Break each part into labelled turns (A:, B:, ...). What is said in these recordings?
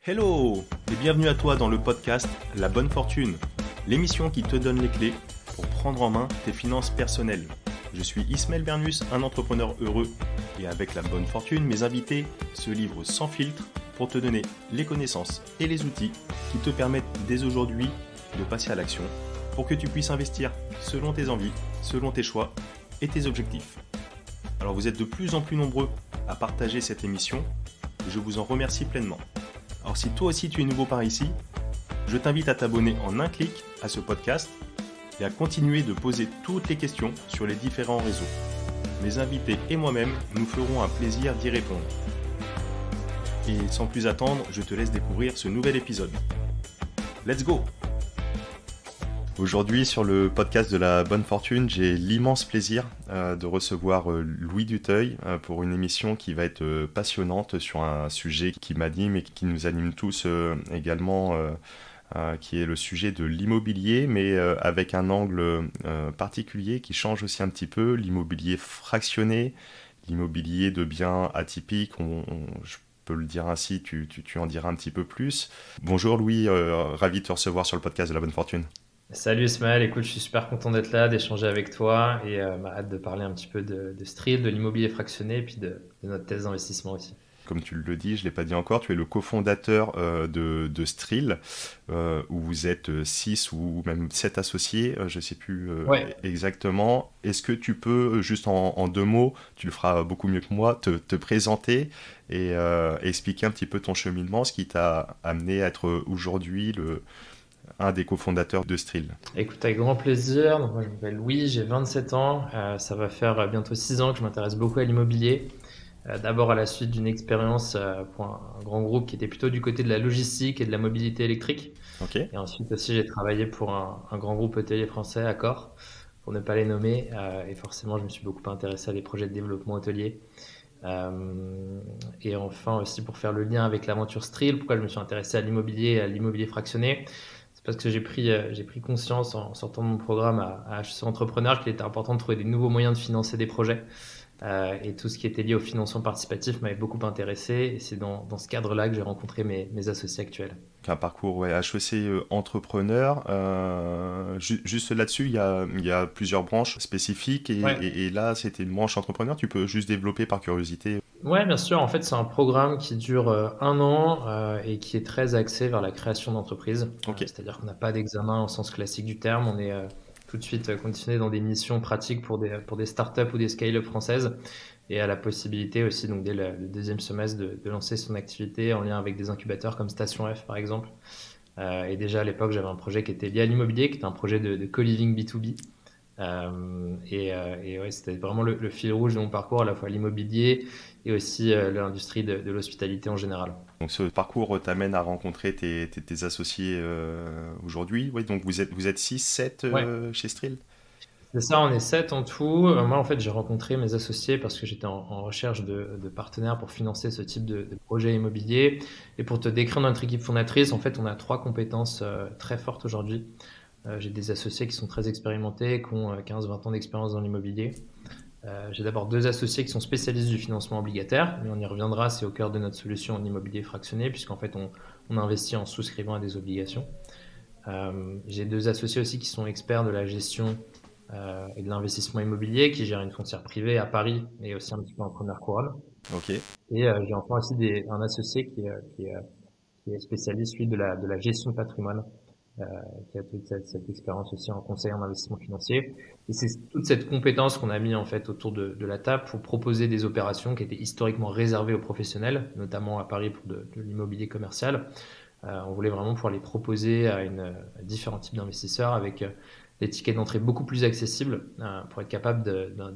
A: Hello et bienvenue à toi dans le podcast La Bonne Fortune, l'émission qui te donne les clés pour prendre en main tes finances personnelles. Je suis Ismaël Bernus, un entrepreneur heureux et avec la bonne fortune, mes invités se livrent sans filtre pour te donner les connaissances et les outils qui te permettent dès aujourd'hui de passer à l'action pour que tu puisses investir selon tes envies, selon tes choix et tes objectifs. Alors vous êtes de plus en plus nombreux à partager cette émission et je vous en remercie pleinement. Alors si toi aussi tu es nouveau par ici, je t'invite à t'abonner en un clic à ce podcast et à continuer de poser toutes les questions sur les différents réseaux. Mes invités et moi-même nous ferons un plaisir d'y répondre. Et sans plus attendre, je te laisse découvrir ce nouvel épisode. Let's go! Aujourd'hui sur le podcast de la Bonne Fortune, j'ai l'immense plaisir de recevoir Louis Duteuil pour une émission qui va être passionnante sur un sujet qui m'anime et qui nous anime tous également, qui est le sujet de l'immobilier, mais avec un angle particulier qui change aussi un petit peu, l'immobilier fractionné, l'immobilier de biens atypiques, je peux le dire ainsi, tu en diras un petit peu plus. Bonjour Louis, ravi de te recevoir sur le podcast de la Bonne Fortune.
B: Salut Ismaël, écoute, je suis super content d'être là, d'échanger avec toi et hâte de parler un petit peu de Street, de l'immobilier fractionné et puis de notre thèse d'investissement aussi.
A: Comme tu le dis, je ne l'ai pas dit encore, tu es le cofondateur de Stril, où vous êtes 6 ou même 7 associés, je ne sais plus
B: Ouais,
A: exactement. Est-ce que tu peux, juste en 2 mots, tu le feras beaucoup mieux que moi, te présenter et expliquer un petit peu ton cheminement, ce qui t'a amené à être aujourd'hui un des cofondateurs de Stril.
B: écoute, avec grand plaisir. Donc, moi, je m'appelle Louis, j'ai 27 ans. Ça va faire bientôt 6 ans que je m'intéresse beaucoup à l'immobilier. D'abord à la suite d'une expérience pour un grand groupe qui était plutôt du côté de la logistique et de la mobilité électrique.
A: Ok.
B: Et ensuite aussi, j'ai travaillé pour un grand groupe hôtelier français, Accor, pour ne pas les nommer. Et forcément, je me suis beaucoup intéressé à des projets de développement hôtelier. Et enfin aussi pour faire le lien avec l'aventure Stril, pourquoi je me suis intéressé à l'immobilier fractionné. C'est parce que j'ai pris conscience en sortant de mon programme à HEC Entrepreneur qu'il était important de trouver des nouveaux moyens de financer des projets. Et tout ce qui était lié au financement participatif m'avait beaucoup intéressé. Et c'est dans ce cadre-là que j'ai rencontré mes associés actuels.
A: Un parcours HEC entrepreneur. Juste là-dessus, il y a plusieurs branches spécifiques
B: Ouais.
A: et là, c'était une branche entrepreneur. Tu peux juste développer par curiosité.
B: Ouais, bien sûr. En fait, c'est un programme qui dure un an et qui est très axé vers la création d'entreprises.
A: Ok,
B: C'est-à-dire qu'on n'a pas d'examen au sens classique du terme. On est tout de suite conditionné dans des missions pratiques pour des startups ou des scale-up françaises et à la possibilité aussi, donc dès le deuxième semestre, de lancer son activité en lien avec des incubateurs comme Station F, par exemple. Et déjà à l'époque, j'avais un projet qui était lié à l'immobilier, qui était un projet de co-living B2B. Et ouais, c'était vraiment le fil rouge de mon parcours, à la fois l'immobilier et aussi l'industrie de l'hospitalité en général.
A: donc ce parcours t'amène à rencontrer tes associés aujourd'hui. Oui, donc vous êtes 6, 7
B: Ouais,
A: chez Stril.
B: c'est ça, on est 7 en tout. Moi, en fait, j'ai rencontré mes associés parce que j'étais en recherche de partenaires pour financer ce type de projet immobilier. Et pour te décrire notre équipe fondatrice, en fait, on a 3 compétences très fortes aujourd'hui. J'ai des associés qui sont très expérimentés, qui ont 15-20 ans d'expérience dans l'immobilier. J'ai d'abord 2 associés qui sont spécialistes du financement obligataire, mais on y reviendra, c'est au cœur de notre solution en immobilier fractionné, puisqu'en fait on investit en souscrivant à des obligations. J'ai 2 associés aussi qui sont experts de la gestion et de l'investissement immobilier, qui gèrent une foncière privée à Paris et aussi un petit peu en première couronne.
A: Ok,
B: Et j'ai enfin aussi un associé qui est spécialiste, lui, de la gestion de patrimoine, euh, qui a toute cette expérience aussi en conseil en investissement financier. Et c'est toute cette compétence qu'on a mis en fait autour de la table pour proposer des opérations qui étaient historiquement réservées aux professionnels, notamment à Paris pour de l'immobilier commercial. On voulait vraiment pouvoir les proposer à différents types d'investisseurs avec des tickets d'entrée beaucoup plus accessibles pour être capable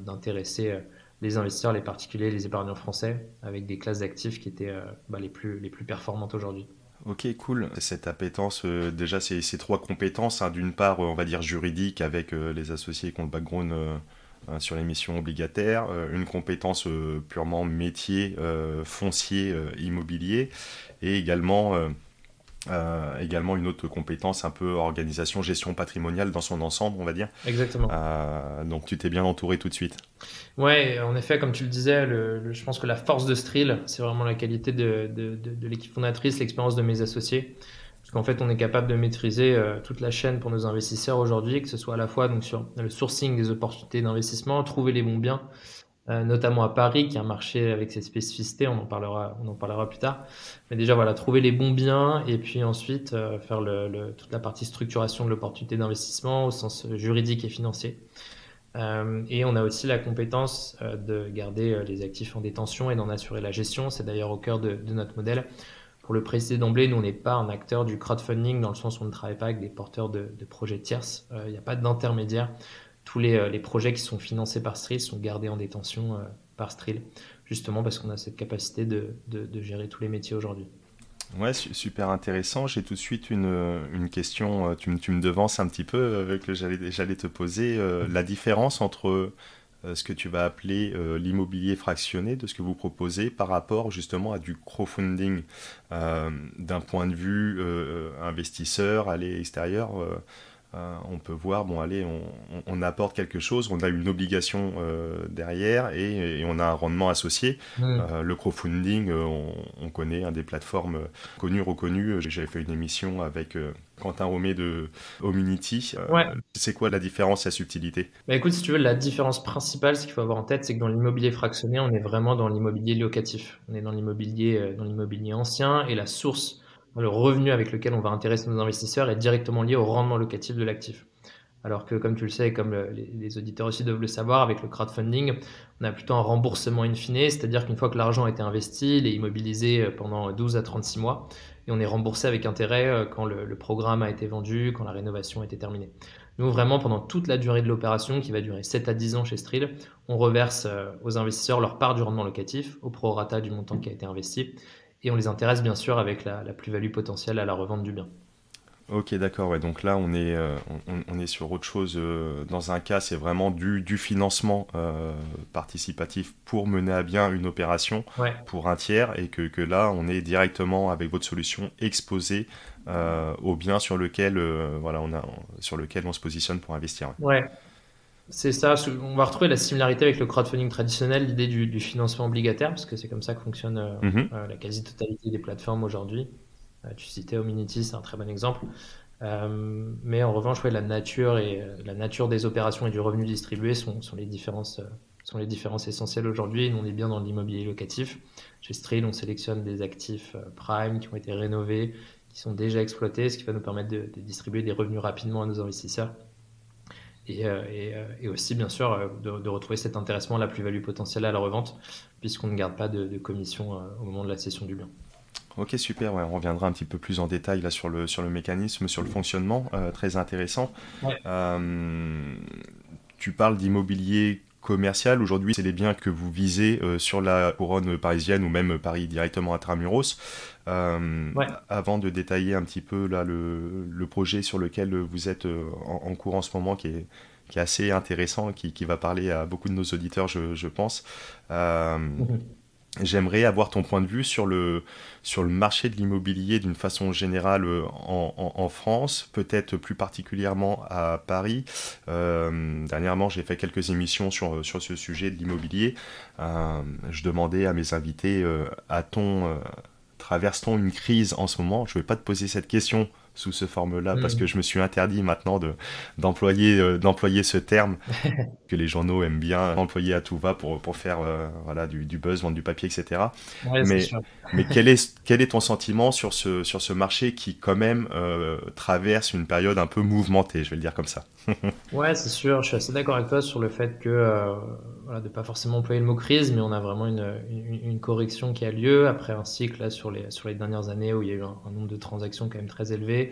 B: d'intéresser les investisseurs, les particuliers, les épargnants français avec des classes d'actifs qui étaient les plus performantes aujourd'hui.
A: ok, cool. Cette appétence, déjà, ces 3 compétences, hein, d'une part, on va dire juridique avec les associés qui ont le background sur les missions obligataires, une compétence purement métier, foncier, immobilier, et également Également une autre compétence un peu organisation, gestion patrimoniale dans son ensemble, on va dire.
B: Exactement.
A: Donc tu t'es bien entouré tout de suite.
B: Ouais, en effet, comme tu le disais, je pense que la force de Strill, c'est vraiment la qualité de l'équipe fondatrice, l'expérience de mes associés. Parce qu'en fait, on est capable de maîtriser toute la chaîne pour nos investisseurs aujourd'hui, que ce soit à la fois donc, sur le sourcing des opportunités d'investissement, trouver les bons biens, notamment à Paris, qui est un marché avec ses spécificités, on en parlera plus tard. Mais déjà, voilà, trouver les bons biens et puis ensuite faire toute la partie structuration de l'opportunité d'investissement au sens juridique et financier. Et on a aussi la compétence de garder les actifs en détention et d'en assurer la gestion. C'est d'ailleurs au cœur de notre modèle. Pour le préciser d'emblée, nous, on n'est pas un acteur du crowdfunding dans le sens où on ne travaille pas avec des porteurs de projets tierces. Il n'y a pas d'intermédiaire. Tous les projets qui sont financés par Strill sont gardés en détention par Strill, justement parce qu'on a cette capacité de gérer tous les métiers aujourd'hui.
A: Ouais, super intéressant. J'ai tout de suite une question, tu me devances un petit peu, que j'allais te poser. La différence entre ce que tu vas appeler l'immobilier fractionné, de ce que vous proposez, par rapport justement à du crowdfunding, d'un point de vue investisseur, aller extérieur. On peut voir, bon allez, on apporte quelque chose, on a une obligation derrière et on a un rendement associé. Le crowdfunding, on connaît des plateformes connues, reconnues. J'avais fait une émission avec Quentin Romé de Homunity.
B: Ouais.
A: C'est quoi la différence, la subtilité?
B: Bah écoute, si tu veux, la différence principale, ce qu'il faut avoir en tête, c'est que dans l'immobilier fractionné, on est vraiment dans l'immobilier locatif. On est dans l'immobilier ancien et la source, le revenu avec lequel on va intéresser nos investisseurs est directement lié au rendement locatif de l'actif. Alors que, comme tu le sais, et comme les auditeurs aussi doivent le savoir, avec le crowdfunding, on a plutôt un remboursement in fine, c'est-à-dire qu'une fois que l'argent a été investi, il est immobilisé pendant 12 à 36 mois et on est remboursé avec intérêt quand le programme a été vendu, quand la rénovation a été terminée. Nous, vraiment, pendant toute la durée de l'opération, qui va durer 7 à 10 ans chez Strill, on reverse aux investisseurs leur part du rendement locatif, au prorata du montant qui a été investi, et on les intéresse bien sûr avec la plus-value potentielle à la revente du bien.
A: Ok, d'accord. Ouais. Donc là, on est sur autre chose. Dans un cas, c'est vraiment du financement participatif pour mener à bien une opération
B: Ouais.
A: pour un tiers, et que là, on est directement avec votre solution exposé au bien sur lequel, voilà, sur lequel on se positionne pour investir.
B: Ouais, c'est ça. On va retrouver la similarité avec le crowdfunding traditionnel, l'idée du financement obligataire, parce que c'est comme ça que fonctionne
A: Mhm.
B: la quasi-totalité des plateformes aujourd'hui. Tu citais Hominity, c'est un très bon exemple. Mais en revanche, ouais, la nature des opérations et du revenu distribué sont les différences essentielles aujourd'hui. Nous, on est bien dans l'immobilier locatif. Chez Strill, on sélectionne des actifs prime qui ont été rénovés, qui sont déjà exploités, ce qui va nous permettre de distribuer des revenus rapidement à nos investisseurs. Et aussi, bien sûr, de retrouver cet intéressement, la plus-value potentielle à la revente, puisqu'on ne garde pas de commission au moment de la cession du bien.
A: Ok, super. Ouais, on reviendra un petit peu plus en détail là sur le mécanisme, sur le fonctionnement. Très intéressant.
B: Ouais.
A: Tu parles d'immobilier commercial. Aujourd'hui, c'est les biens que vous visez sur la couronne parisienne ou même Paris directement intramuros.
B: Ouais.
A: Avant de détailler un petit peu là, le projet sur lequel vous êtes en cours en ce moment, qui est assez intéressant, qui va parler à beaucoup de nos auditeurs, je pense. J'aimerais avoir ton point de vue sur le marché de l'immobilier d'une façon générale en France, peut-être plus particulièrement à Paris. Dernièrement, j'ai fait quelques émissions sur ce sujet de l'immobilier. Je demandais à mes invités, traverse-t-on une crise en ce moment? Je ne vais pas te poser cette question sous ce forme-là parce que je me suis interdit maintenant d'employer ce terme que les journaux aiment bien employer à tout va pour faire voilà, du buzz, vendre du papier, etc.
B: Ouais, c'est
A: Mais,
B: sûr.
A: mais quel est ton sentiment sur ce marché qui quand même traverse une période un peu mouvementée, je vais le dire comme ça?
B: Ouais, c'est sûr. Je suis assez d'accord avec toi sur le fait que, voilà, de pas forcément employer le mot crise, mais on a vraiment une correction qui a lieu après un cycle là, sur les dernières années où il y a eu un nombre de transactions quand même très élevé,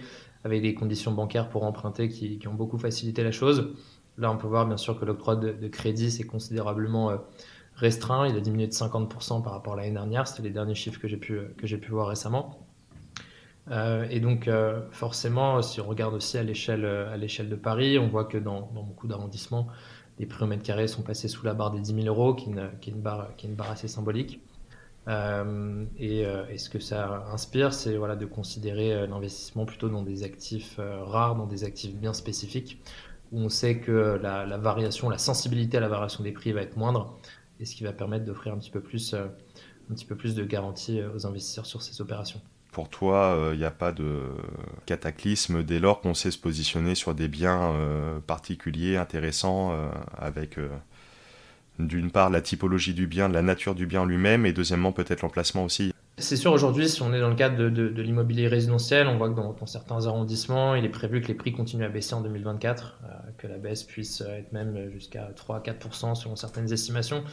B: avec des conditions bancaires pour emprunter qui ont beaucoup facilité la chose. Là, on peut voir bien sûr que l'octroi de crédit s'est considérablement restreint. Il a diminué de 50% par rapport à l'année dernière. C'était les derniers chiffres que j'ai pu voir récemment. Et donc, forcément, si on regarde aussi à l'échelle de Paris, on voit que dans beaucoup d'arrondissements, les prix au mètre carré sont passés sous la barre des 10 000 euros, qui est une barre assez symbolique. Et ce que ça inspire, c'est voilà, de considérer l'investissement plutôt dans des actifs rares, dans des actifs bien spécifiques, où on sait que la variation, la sensibilité à la variation des prix va être moindre, et ce qui va permettre d'offrir un petit peu plus de garantie aux investisseurs sur ces opérations.
A: Pour toi, il n'y a pas de cataclysme dès lors qu'on sait se positionner sur des biens particuliers, intéressants, avec d'une part la typologie du bien, la nature du bien lui-même, et deuxièmement peut-être l'emplacement aussi.
B: C'est sûr, aujourd'hui, si on est dans le cadre de l'immobilier résidentiel, on voit que dans certains arrondissements, il est prévu que les prix continuent à baisser en 2024, que la baisse puisse être même jusqu'à 3 à 4% selon certaines estimations.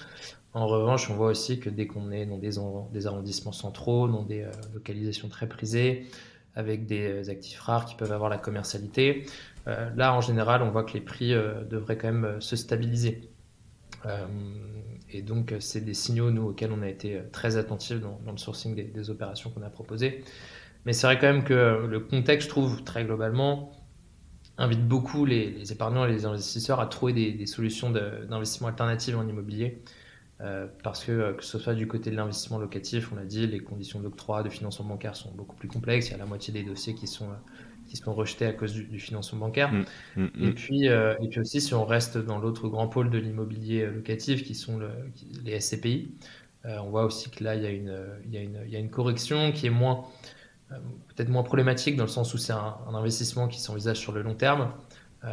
B: En revanche, on voit aussi que dès qu'on est dans des arrondissements centraux, dans des localisations très prisées, avec des actifs rares qui peuvent avoir la commercialité, là, en général, on voit que les prix devraient quand même se stabiliser. Et donc, c'est des signaux, nous, auxquels on a été très attentifs dans le sourcing des opérations qu'on a proposées. Mais c'est vrai quand même que le contexte, je trouve, très globalement, invite beaucoup les épargnants et les investisseurs à trouver des solutions d'investissement alternatives en immobilier. Parce que ce soit du côté de l'investissement locatif, on l'a dit, les conditions d'octroi, de financement bancaire sont beaucoup plus complexes. Il y a la moitié des dossiers qui sont rejetés à cause du financement bancaire. Et puis aussi, si on reste dans l'autre grand pôle de l'immobilier locatif, qui sont les SCPI, on voit aussi que là, il y a une correction qui est peut-être moins problématique, dans le sens où c'est un investissement qui s'envisage sur le long terme,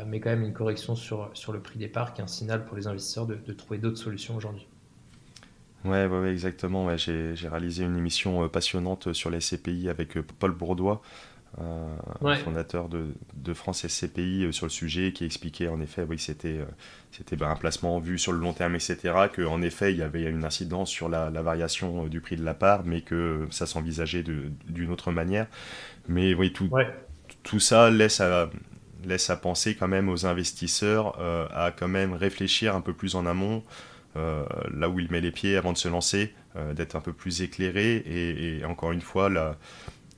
B: mais quand même une correction sur le prix des parts, qui est un signal pour les investisseurs de trouver d'autres solutions aujourd'hui.
A: Ouais, exactement. Ouais. J'ai réalisé une émission passionnante sur les SCPI avec Paul Bourdois, fondateur de France SCPI, sur le sujet, qui expliquait en effet que c'était un placement vu sur le long terme, etc. Qu'en effet, il y avait une incidence sur la variation du prix de la part, mais que ça s'envisageait d'une autre manière. Mais oui, tout ça laisse à penser quand même aux investisseurs à quand même réfléchir un peu plus en amont, là où il met les pieds avant de se lancer, d'être un peu plus éclairé, et encore une fois,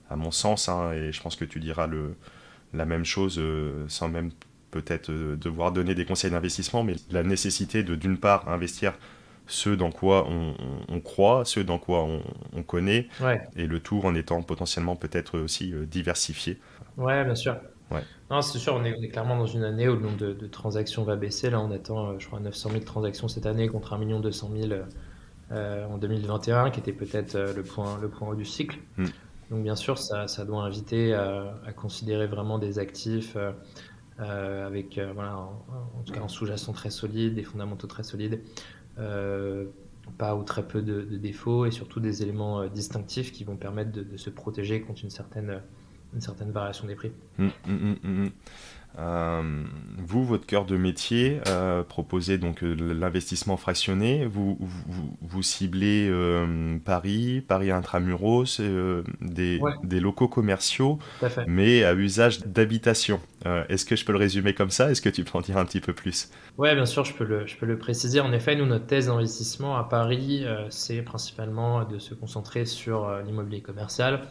A: à mon sens, hein, et je pense que tu diras la même chose, sans même peut-être devoir donner des conseils d'investissement, mais la nécessité de, d'une part, investir ce dans quoi on croit, ce dans quoi on connaît, et le tout en étant potentiellement peut-être aussi diversifié.
B: Ouais, bien sûr.
A: Ouais.
B: Non, c'est sûr, on est clairement dans une année où le nombre de transactions va baisser. Là, on attend, je crois, 900 000 transactions cette année contre 1 200 000 en 2021, qui était peut-être le point haut du cycle. Donc, bien sûr, ça doit inviter à considérer vraiment des actifs avec, en tout cas, un sous-jacent très solide, des fondamentaux très solides, pas ou très peu de défauts, et surtout des éléments distinctifs qui vont permettre de se protéger contre une certaine variation des prix.
A: Vous, votre cœur de métier, proposez donc l'investissement fractionné. Vous ciblez Paris intramuros, des locaux commerciaux, mais à usage d'habitation. Est-ce que je peux le résumer comme ça? Est-ce que tu peux en dire un petit peu plus?
B: Oui, bien sûr, je peux le préciser. En effet, nous, notre thèse d'investissement à Paris, c'est principalement de se concentrer sur l'immobilier commercial.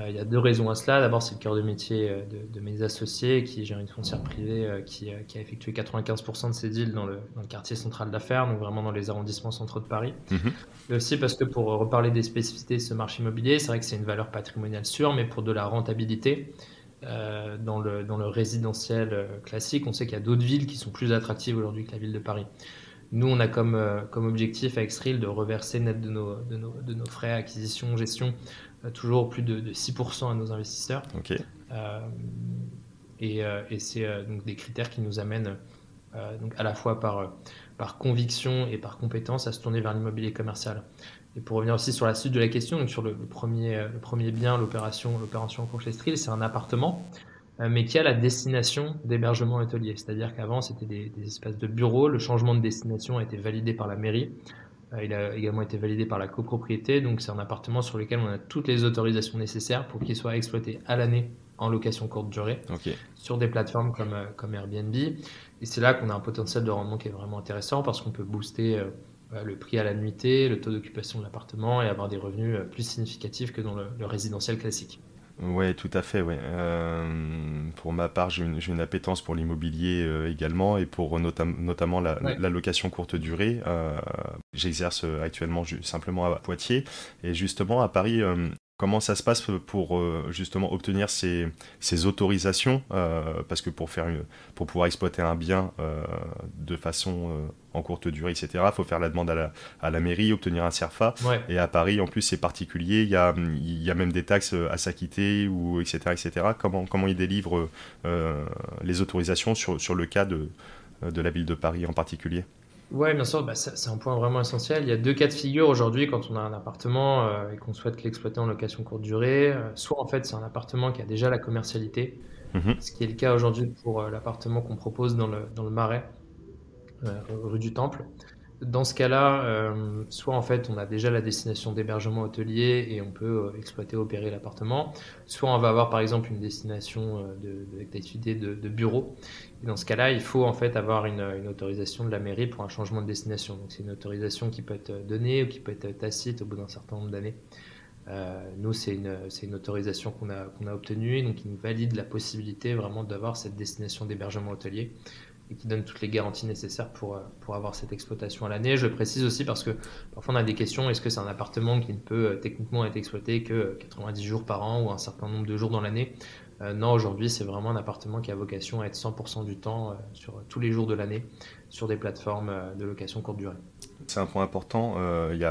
B: Il y a deux raisons à cela. D'abord, c'est le cœur de métier de mes associés, qui gèrent une foncière privée qui a effectué 95% de ses deals dans le quartier central d'affaires, donc vraiment dans les arrondissements centraux de Paris. Et aussi parce que, pour reparler des spécificités de ce marché immobilier, c'est vrai que c'est une valeur patrimoniale sûre, mais pour de la rentabilité, dans le résidentiel classique, on sait qu'il y a d'autres villes qui sont plus attractives aujourd'hui que la ville de Paris. Nous, on a comme objectif avec Sril de reverser net de nos frais acquisition, gestion, toujours plus de 6% à nos investisseurs.
A: Okay.
B: Et c'est donc des critères qui nous amènent donc à la fois par conviction et par compétence à se tourner vers l'immobilier commercial. Et pour revenir aussi sur la suite de la question, donc sur le premier bien, l'opération en cours chez Sril, c'est un appartement, mais qui a la destination d'hébergement hôtelier. C'est-à-dire qu'avant, c'était des espaces de bureaux. Le changement de destination a été validé par la mairie. Il a également été validé par la copropriété. Donc, c'est un appartement sur lequel on a toutes les autorisations nécessaires pour qu'il soit exploité à l'année en location courte durée, sur des plateformes comme Airbnb. Et c'est là qu'on a un potentiel de rendement qui est vraiment intéressant, parce qu'on peut booster le prix à la nuitée, le taux d'occupation de l'appartement, et avoir des revenus plus significatifs que dans le résidentiel classique.
A: Ouais, tout à fait, ouais. Pour ma part, j'ai une appétence pour l'immobilier également et pour notamment
B: Ouais.
A: la location courte durée. J'exerce actuellement simplement à Poitiers et justement à Paris. Comment ça se passe pour justement obtenir ces autorisations parce que pour pouvoir exploiter un bien de façon en courte durée, etc., il faut faire la demande à la mairie, obtenir un CERFA.
B: Ouais.
A: Et à Paris, en plus, c'est particulier. Il y a même des taxes à s'acquitter, ou etc., etc. Comment ils délivrent les autorisations sur le cas de la ville de Paris en particulier?
B: Ouais, bien sûr, bah, c'est un point vraiment essentiel. Il y a 2 cas de figure aujourd'hui quand on a un appartement, et qu'on souhaite l'exploiter en location courte durée. Soit en fait, c'est un appartement qui a déjà la commercialité,
A: Mhm.
B: ce qui est le cas aujourd'hui pour, l'appartement qu'on propose dans le Marais, rue du Temple. Dans ce cas-là, soit en fait on a déjà la destination d'hébergement hôtelier et on peut exploiter, opérer l'appartement, soit on va avoir par exemple une destination d'activité de bureau. Et dans ce cas-là, il faut en fait avoir une autorisation de la mairie pour un changement de destination. Donc c'est une autorisation qui peut être donnée ou qui peut être tacite au bout d'un certain nombre d'années. Nous, c'est une autorisation qu'on a obtenue, donc qui nous valide la possibilité vraiment d'avoir cette destination d'hébergement hôtelier et qui donne toutes les garanties nécessaires pour avoir cette exploitation à l'année. Je le précise aussi parce que parfois on a des questions, est-ce que c'est un appartement qui ne peut techniquement être exploité que 90 jours par an ou un certain nombre de jours dans l'année? Non, aujourd'hui c'est vraiment un appartement qui a vocation à être 100% du temps sur tous les jours de l'année sur des plateformes de location courte durée.
A: C'est un point important.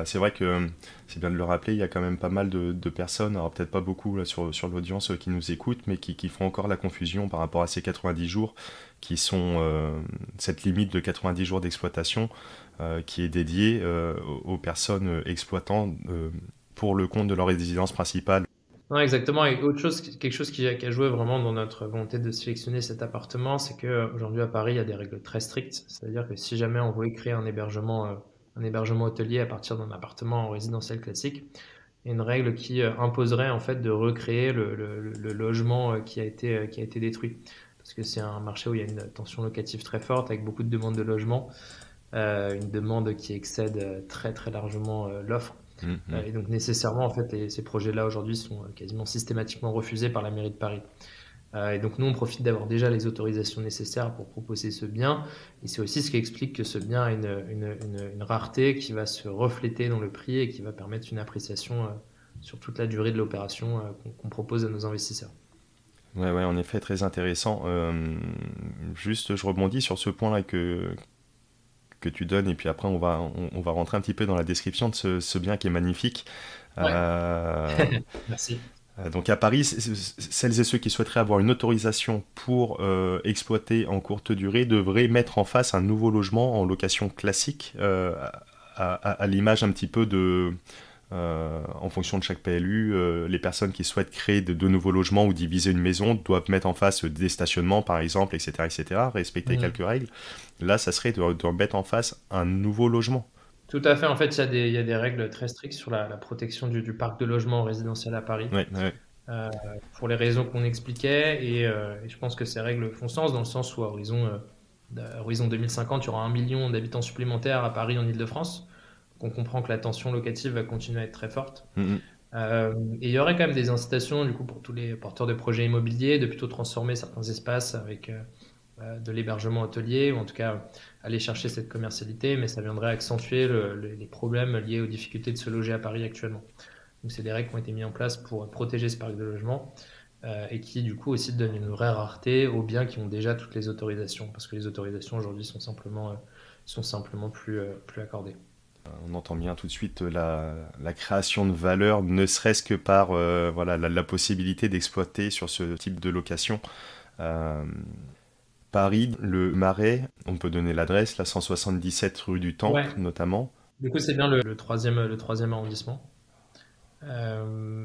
A: C'est vrai que c'est bien de le rappeler. Il y a quand même pas mal de personnes, alors peut-être pas beaucoup là, sur l'audience qui nous écoute, mais qui font encore la confusion par rapport à ces 90 jours, qui sont cette limite de 90 jours d'exploitation qui est dédiée aux personnes exploitant pour le compte de leur résidence principale.
B: Non, exactement. Et autre chose, quelque chose qui a joué vraiment dans notre volonté de sélectionner cet appartement, c'est que aujourd'hui à Paris, il y a des règles très strictes. C'est-à-dire que si jamais on voulait créer un hébergement hôtelier à partir d'un appartement résidentiel classique, il y a une règle qui imposerait en fait de recréer le logement qui a été détruit. Parce que c'est un marché où il y a une tension locative très forte avec beaucoup de demandes de logement, une demande qui excède très très largement l'offre.
A: Mm, mm.
B: Et donc nécessairement, en fait, ces projets-là aujourd'hui sont quasiment systématiquement refusés par la mairie de Paris. Et donc nous, on profite d'avoir déjà les autorisations nécessaires pour proposer ce bien. Et c'est aussi ce qui explique que ce bien a une rareté qui va se refléter dans le prix et qui va permettre une appréciation sur toute la durée de l'opération qu'on propose à nos investisseurs.
A: Ouais, ouais, en effet, très intéressant. Juste, je rebondis sur ce point-là que tu donnes, et puis après, on va rentrer un petit peu dans la description de ce bien qui est magnifique.
B: Ouais,
A: Euh,
B: merci.
A: donc à Paris, celles et ceux qui souhaiteraient avoir une autorisation pour exploiter en courte durée devraient mettre en face un nouveau logement en location classique, à l'image un petit peu en fonction de chaque PLU, les personnes qui souhaitent créer de nouveaux logements ou diviser une maison doivent mettre en face des stationnements, par exemple, etc., etc., respecter
B: Mhm.
A: quelques règles. Là, ça serait de mettre en face un nouveau logement.
B: Tout à fait. En fait, il y a des règles très strictes sur la protection du parc de logement résidentiel à Paris.
A: Ouais, ouais.
B: euh, pour les raisons qu'on expliquait. Et je pense que ces règles font sens dans le sens où à horizon 2050, il y aura 1 million d'habitants supplémentaires à Paris en Île-de-France. Donc on comprend que la tension locative va continuer à être très forte.
A: Mhm.
B: Et il y aurait quand même des incitations du coup pour tous les porteurs de projets immobiliers de plutôt transformer certains espaces avec de l'hébergement hôtelier ou en tout cas aller chercher cette commercialité, mais ça viendrait accentuer les problèmes liés aux difficultés de se loger à Paris actuellement. Donc c'est des règles qui ont été mises en place pour protéger ce parc de logement et qui du coup aussi donnent une vraie rareté aux biens qui ont déjà toutes les autorisations, parce que les autorisations aujourd'hui sont simplement plus accordées.
A: On entend bien tout de suite la création de valeur, ne serait-ce que par voilà, la possibilité d'exploiter sur ce type de location. Euh, Paris, le Marais, on peut donner l'adresse, la 177 rue du Temple
B: Ouais,
A: notamment.
B: du coup c'est bien le troisième arrondissement.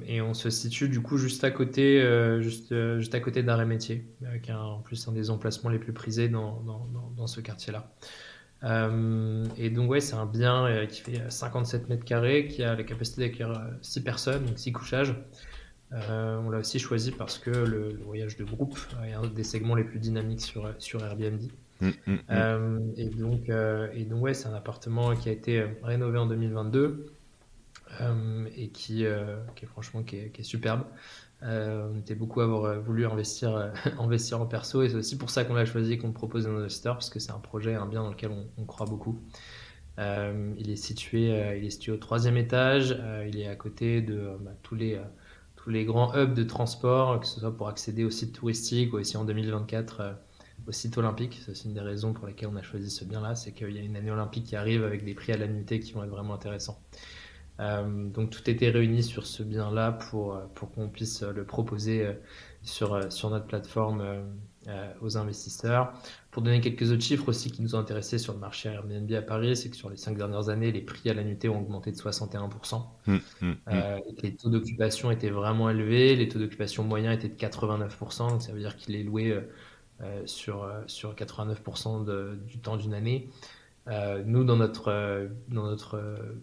B: Et on se situe du coup juste à côté, juste à côté d'Arrêt Métier, qui est en plus un des emplacements les plus prisés dans ce quartier-là. Et donc ouais, c'est un bien qui fait 57 mètres carrés, qui a la capacité d'accueillir 6 personnes, donc 6 couchages. On l'a aussi choisi parce que le voyage de groupe est un des segments les plus dynamiques sur Airbnb.
A: Mm, mm, mm.
B: Et donc ouais, c'est un appartement qui a été rénové en 2022, qui est franchement qui est superbe. On était beaucoup à avoir voulu investir, investir en perso, et c'est aussi pour ça qu'on l'a choisi et qu'on le propose à nos investisseurs, parce que c'est un projet, un bien dans lequel on croit beaucoup. Il est situé au troisième étage. Il est à côté de tous les grands hubs de transport, que ce soit pour accéder aux sites touristiques ou aussi en 2024 au site olympique. C'est aussi une des raisons pour lesquelles on a choisi ce bien-là, c'est qu'il y a une année olympique qui arrive avec des prix à l'annuité qui vont être vraiment intéressants. Donc tout était réuni sur ce bien-là pour qu'on puisse le proposer sur notre plateforme aux investisseurs. Pour donner quelques autres chiffres aussi qui nous ont intéressés sur le marché Airbnb à Paris, c'est que sur les 5 dernières années, les prix à la nuitée ont augmenté de 61%. Et que les taux d'occupation étaient vraiment élevés. Les taux d'occupation moyens étaient de 89%. Donc ça veut dire qu'il est loué sur 89% du temps d'une année. Nous, dans notre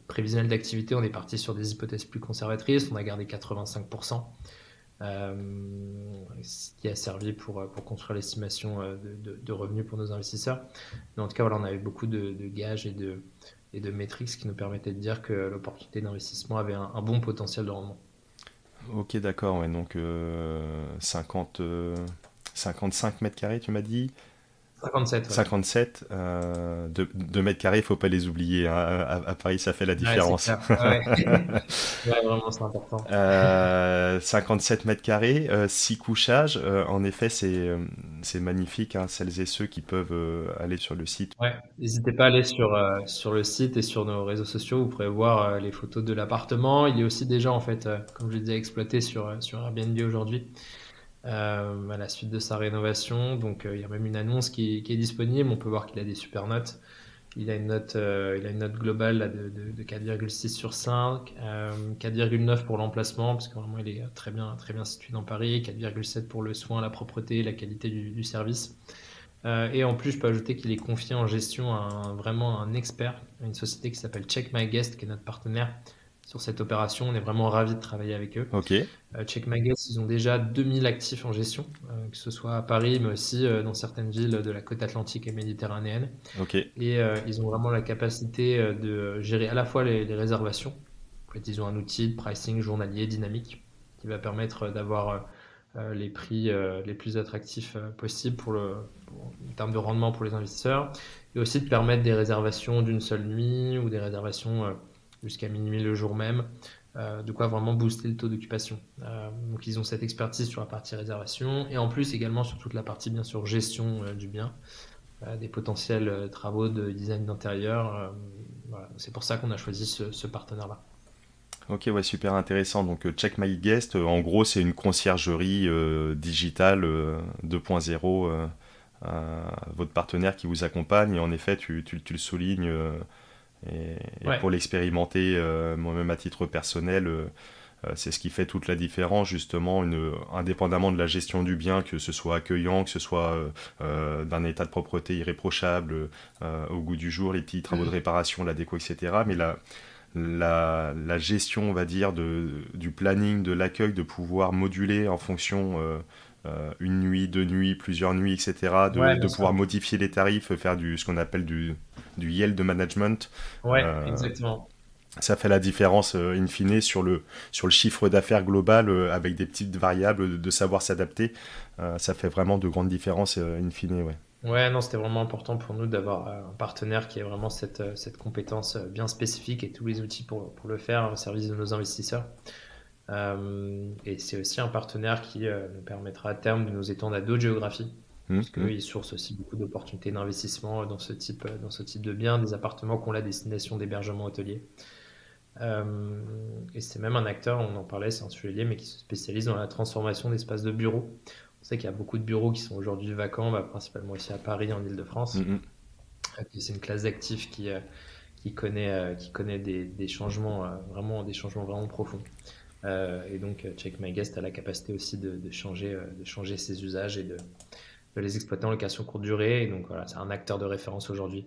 B: prévisionnel d'activité, on est parti sur des hypothèses plus conservatrices. On a gardé 85%. Ce qui a servi pour construire l'estimation de revenus pour nos investisseurs. Mais en tout cas, voilà, on avait beaucoup de gages et de métriques qui nous permettaient de dire que l'opportunité d'investissement avait un bon potentiel de rendement.
A: Ok, d'accord. Ouais, donc 55 mètres carrés, tu m'as dit?
B: 57, ouais.
A: 57, 2 mètres carrés, il ne faut pas les oublier, hein. À Paris, ça fait la
B: Ouais,
A: différence.
B: c'est clair. Ouais. Ouais, vraiment, c'est important.
A: 57 mètres carrés, 6 couchages. En effet, c'est magnifique, hein, celles et ceux qui peuvent aller sur le site.
B: Ouais, n'hésitez pas à aller sur le site et sur nos réseaux sociaux. Vous pourrez voir les photos de l'appartement. Il est aussi déjà, en fait, comme je l'ai dit, exploité sur Airbnb aujourd'hui, à la suite de sa rénovation. Donc, il y a même une annonce qui est disponible. On peut voir qu'il a des super notes. Il a une note globale là, de 4,6 sur 5, 4,9 pour l'emplacement, parce que vraiment il est très bien situé dans Paris, 4,7 pour le soin, la propreté, la qualité du service. Et en plus, je peux ajouter qu'il est confié en gestion à vraiment un expert, à une société qui s'appelle Check My Guest, qui est notre partenaire sur cette opération. On est vraiment ravis de travailler avec eux.
A: Ok,
B: Check My Guest, ils ont déjà 2000 actifs en gestion, que ce soit à Paris, mais aussi dans certaines villes de la côte atlantique et méditerranéenne.
A: ok.
B: Et ils ont vraiment la capacité de gérer à la fois les réservations. En fait, ils ont un outil de pricing journalier dynamique qui va permettre d'avoir les prix les plus attractifs possibles en termes de rendement pour les investisseurs, et aussi de permettre des réservations d'une seule nuit ou des réservations jusqu'à minuit le jour même, de quoi vraiment booster le taux d'occupation. Donc ils ont cette expertise sur la partie réservation, et en plus également sur toute la partie bien sûr gestion du bien, des potentiels travaux de design d'intérieur. Voilà. C'est pour ça qu'on a choisi ce partenaire-là.
A: Ok, ouais, super intéressant. Donc, Check My Guest, en gros, c'est une conciergerie digitale 2.0, votre partenaire qui vous accompagne. Et en effet, tu le soulignes, et
B: Ouais,
A: pour l'expérimenter, moi-même à titre personnel, c'est ce qui fait toute la différence, justement, indépendamment de la gestion du bien, que ce soit accueillant, que ce soit d'un état de propreté irréprochable, au goût du jour, les petits travaux de réparation, la déco, etc. Mais la gestion, on va dire, du planning, de l'accueil, de pouvoir moduler en fonction une nuit, 2 nuits, plusieurs nuits, etc.,
B: ouais,
A: de
B: bien
A: pouvoir
B: sûr.
A: modifier les tarifs, faire ce qu'on appelle du yield management.
B: Ouais,
A: Euh,
B: exactement.
A: Ça fait la différence, in fine, sur le chiffre d'affaires global, avec des petites variables, de savoir s'adapter. Ça fait vraiment de grandes différences, in fine, ouais.
B: Ouais, non, c'était vraiment important pour nous d'avoir un partenaire qui ait vraiment cette compétence bien spécifique et tous les outils pour le faire au service de nos investisseurs. Et c'est aussi un partenaire qui nous permettra à terme de nous étendre à d'autres géographies,
A: Hum,
B: parce
A: hum.
B: qu'ils sourcent aussi beaucoup d'opportunités d'investissement dans ce type de biens, des appartements qui ont la destination d'hébergement hôtelier. Et c'est même un acteur, on en parlait, c'est un sujet lié, mais qui se spécialise dans la transformation d'espaces de bureaux. On sait qu'il y a beaucoup de bureaux qui sont aujourd'hui vacants, principalement ici à Paris, en
A: Hum,
B: Île-de-France.
A: hum.
B: C'est une classe d'actifs qui connaît des changements, vraiment, des changements vraiment profonds. Et donc, Check My Guest a la capacité aussi de changer ses usages et de les exploiter en location courte durée. Et donc, voilà, c'est un acteur de référence aujourd'hui.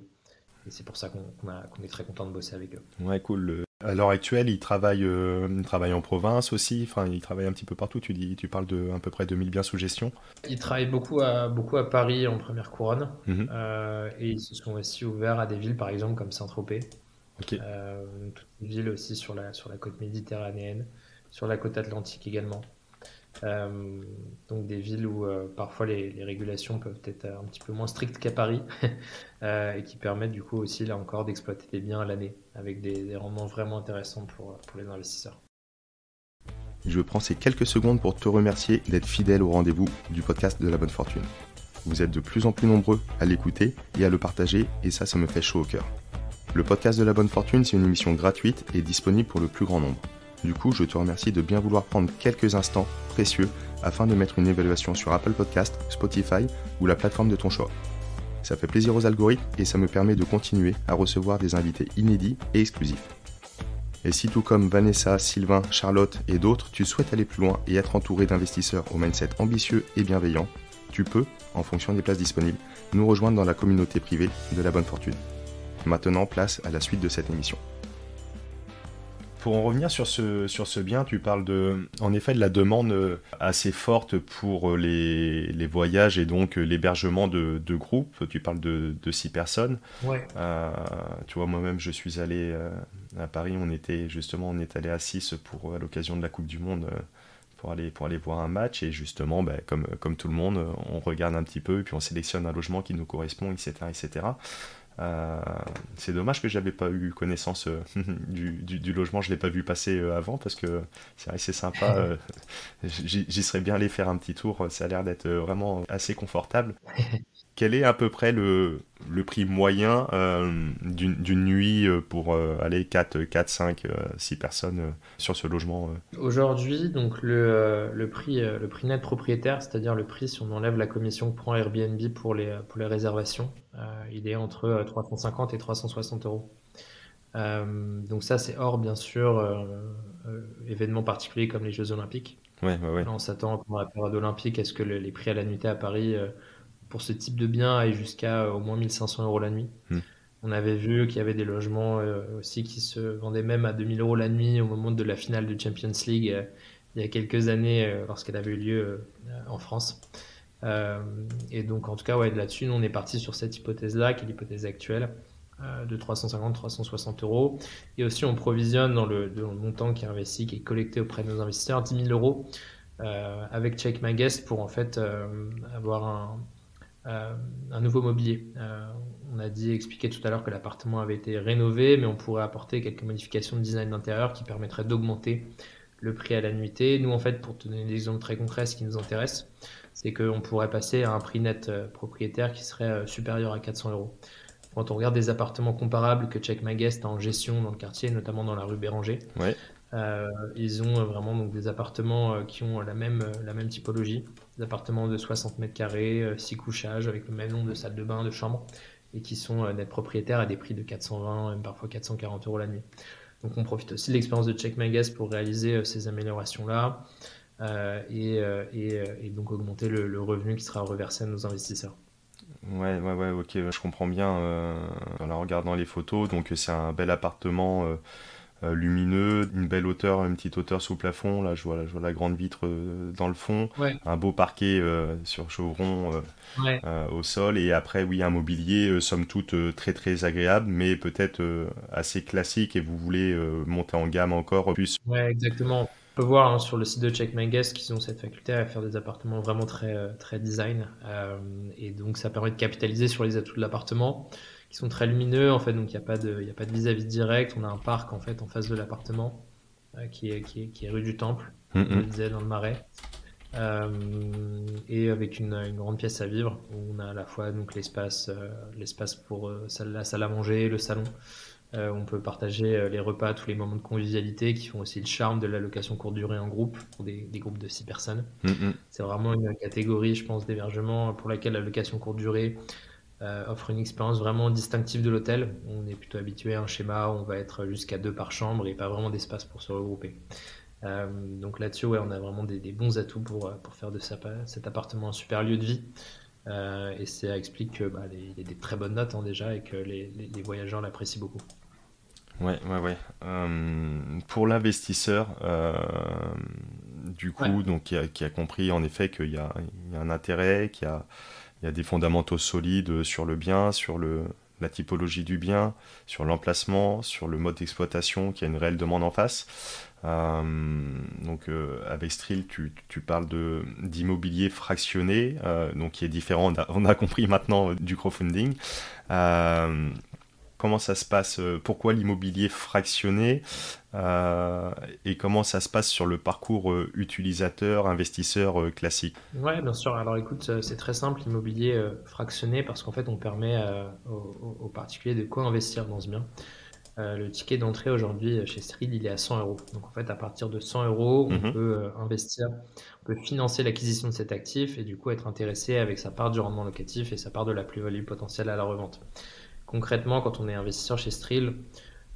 B: Et c'est pour ça qu'on est très content de bosser avec eux.
A: Ouais, cool. À l'heure actuelle, il travaille en province aussi. Enfin, il travaille un petit peu partout. Tu parles de à peu près 2000 biens sous gestion.
B: Ils travaillent beaucoup à Paris en première couronne.
A: Mhm.
B: Et ils se sont aussi ouverts à des villes, par exemple, comme Saint-Tropez.
A: Ok.
B: Donc toutes les villes aussi sur la côte méditerranéenne, sur la côte atlantique également. Euh, donc des villes où parfois les régulations peuvent être un petit peu moins strictes qu'à Paris et qui permettent du coup aussi là encore d'exploiter des biens à l'année avec des rendements vraiment intéressants pour les investisseurs.
A: Je prends ces quelques secondes pour te remercier d'être fidèle au rendez-vous du podcast de la bonne fortune. Vous êtes de plus en plus nombreux à l'écouter et à le partager, et ça me fait chaud au cœur. Le podcast de la bonne fortune, c'est une émission gratuite et disponible pour le plus grand nombre. Du coup, je te remercie de bien vouloir prendre quelques instants précieux afin de mettre une évaluation sur Apple Podcast, Spotify ou la plateforme de ton choix. Ça fait plaisir aux algorithmes et ça me permet de continuer à recevoir des invités inédits et exclusifs. Et si tout comme Vanessa, Sylvain, Charlotte et d'autres, tu souhaites aller plus loin et être entouré d'investisseurs au mindset ambitieux et bienveillant, tu peux, en fonction des places disponibles, nous rejoindre dans la communauté privée de la bonne fortune. Maintenant, place à la suite de cette émission. Pour en revenir sur ce bien, tu parles en effet de la demande assez forte pour les voyages et donc l'hébergement de groupes. Tu parles de 6 personnes.
B: Ouais.
A: Tu vois, moi-même, je suis allé à Paris. On est allé à 6 à l'occasion de la Coupe du Monde pour aller voir un match. Et justement, comme tout le monde, on regarde un petit peu et puis on sélectionne un logement qui nous correspond, etc., etc. C'est dommage que j'avais pas eu connaissance du logement, je l'ai pas vu passer avant parce que c'est vrai que c'est sympa. J'y serais bien allé faire un petit tour, ça a l'air d'être vraiment assez confortable. Quel est à peu près le prix moyen d'une nuit pour aller 4, 5, 6 personnes sur ce logement
B: Aujourd'hui, donc le prix net propriétaire, c'est-à-dire le prix si on enlève la commission que prend Airbnb pour les réservations, il est entre 350 et 360 euros. Donc ça, c'est hors, bien sûr, événements particuliers comme les Jeux Olympiques.
A: Ouais.
B: Là, on s'attend pendant la période olympique à ce que les prix à la nuitée à Paris pour ce type de bien aillent jusqu'à au moins 1500 euros la nuit.
A: Hmm.
B: On avait vu qu'il y avait des logements aussi qui se vendaient même à 2000 euros la nuit au moment de la finale de Champions League il y a quelques années lorsqu'elle avait eu lieu en France. Et donc en tout cas là-dessus, nous on est parti sur cette hypothèse-là, qui est l'hypothèse actuelle de 350-360 euros. Et aussi on provisionne dans le montant qui est investi, qui est collecté auprès de nos investisseurs, 10 000 euros avec Check My Guest pour en fait avoir un nouveau mobilier. On a expliqué tout à l'heure que l'appartement avait été rénové, mais on pourrait apporter quelques modifications de design d'intérieur qui permettraient d'augmenter le prix à la nuitée. Nous, en fait, pour te donner des exemples très concrets, ce qui nous intéresse, c'est qu'on pourrait passer à un prix net propriétaire qui serait supérieur à 400 euros. Quand on regarde des appartements comparables que Check My Guest a en gestion dans le quartier, notamment dans la rue Béranger,
A: Ouais.
B: ils ont vraiment donc, des appartements qui ont la même typologie, des appartements de 60 mètres carrés, 6 couchages avec le même nombre de salles de bain, de chambres, et qui sont net propriétaires à des prix de 420, même parfois 440 euros la nuit. Donc on profite aussi de l'expérience de Check My Guest pour réaliser ces améliorations-là et donc augmenter le revenu qui sera reversé à nos investisseurs.
A: Ouais, ok, je comprends bien en regardant les photos. Donc c'est un bel appartement lumineux, une belle hauteur, une petite hauteur sous plafond. Là, je vois la grande vitre dans le fond,
B: Ouais,
A: un beau parquet sur chevron
B: ouais.
A: au sol, et après, oui, un mobilier, somme toute, très très agréable, mais peut-être assez classique, et vous voulez monter en gamme encore plus.
B: Ouais, exactement. On peut voir sur le site de Check My Guest qu'ils ont cette faculté à faire des appartements vraiment très design. Et donc, ça permet de capitaliser sur les atouts de l'appartement qui sont très lumineux. En fait, donc, il n'y a pas de vis-à-vis direct. On a un parc en fait en face de l'appartement qui est rue du Temple, comme je le disais, dans le Marais. Et avec une grande pièce à vivre où on a à la fois donc l'espace pour la salle à manger, le salon. On peut partager les repas, tous les moments de convivialité qui font aussi le charme de la location courte durée en groupe, pour des groupes de 6 personnes. C'est vraiment une catégorie, je pense, d'hébergement pour laquelle la location courte durée offre une expérience vraiment distinctive de l'hôtel. On est plutôt habitué à un schéma où on va être jusqu'à 2 par chambre et pas vraiment d'espace pour se regrouper. Donc là-dessus, on a vraiment des bons atouts pour faire de cet appartement un super lieu de vie. Et ça explique qu'il y a des très bonnes notes déjà et que les voyageurs l'apprécient beaucoup.
A: Ouais. Pour l'investisseur, du coup, donc, qui a compris en effet qu'il y a un intérêt, qu'il y a des fondamentaux solides sur le bien, sur le la typologie du bien, sur l'emplacement, sur le mode d'exploitation, qu'il y a une réelle demande en face. Avec Streal, tu parles d'immobilier fractionné, donc qui est différent, on a compris maintenant, du crowdfunding. Comment ça se passe? Pourquoi l'immobilier fractionné? Et comment ça se passe sur le parcours utilisateur, investisseur classique?
B: Ouais, bien sûr. Alors écoute, c'est très simple, l'immobilier fractionné, parce qu'en fait, on permet aux particuliers de co-investir dans ce bien. Le ticket d'entrée aujourd'hui chez Street, il est à 100 euros. Donc en fait, à partir de 100 euros, on
A: Mhm.
B: peut investir, on peut financer l'acquisition de cet actif et du coup être intéressé avec sa part du rendement locatif et sa part de la plus-value potentielle à la revente. Concrètement, quand on est investisseur chez Streal,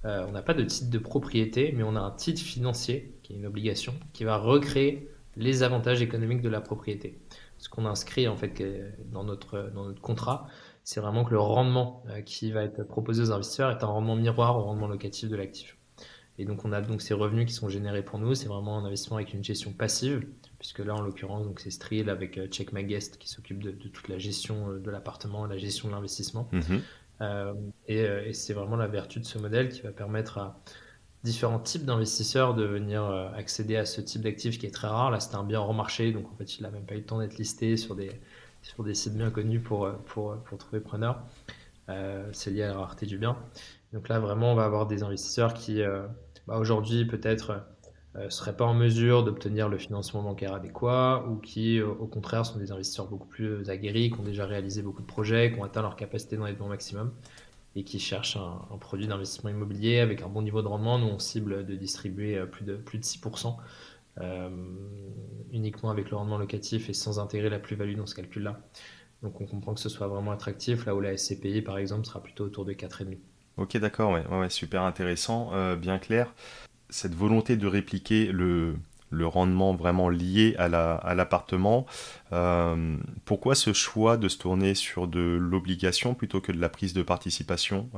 B: on n'a pas de titre de propriété, mais on a un titre financier, qui est une obligation, qui va recréer les avantages économiques de la propriété. Ce qu'on inscrit en fait dans notre contrat, c'est vraiment que le rendement qui va être proposé aux investisseurs est un rendement miroir au rendement locatif de l'actif. Et donc on a donc ces revenus qui sont générés pour nous, c'est vraiment un investissement avec une gestion passive, puisque là en l'occurrence donc c'est Streal avec Check My Guest qui s'occupe de toute la gestion de l'appartement, la gestion de l'investissement.
A: Mhm.
B: Et c'est vraiment la vertu de ce modèle qui va permettre à différents types d'investisseurs de venir accéder à ce type d'actif qui est très rare. Là, c'était un bien hors marché, donc en fait, il n'a même pas eu le temps d'être listé sur des sites bien connus pour trouver preneur. C'est lié à la rareté du bien. Donc là, vraiment, on va avoir des investisseurs qui, aujourd'hui, peut-être, ne seraient pas en mesure d'obtenir le financement bancaire adéquat ou qui, au contraire, sont des investisseurs beaucoup plus aguerris, qui ont déjà réalisé beaucoup de projets, qui ont atteint leur capacité d'endettement maximum et qui cherchent un produit d'investissement immobilier avec un bon niveau de rendement. Nous, on cible de distribuer plus de 6%, uniquement avec le rendement locatif et sans intégrer la plus-value dans ce calcul-là. Donc on comprend que ce soit vraiment attractif, là où la SCPI, par exemple, sera plutôt autour de 4,5.
A: Ok, d'accord, ouais, super intéressant, bien clair. Cette volonté de répliquer le rendement vraiment lié à l'appartement, pourquoi ce choix de se tourner sur de l'obligation plutôt que de la prise de participation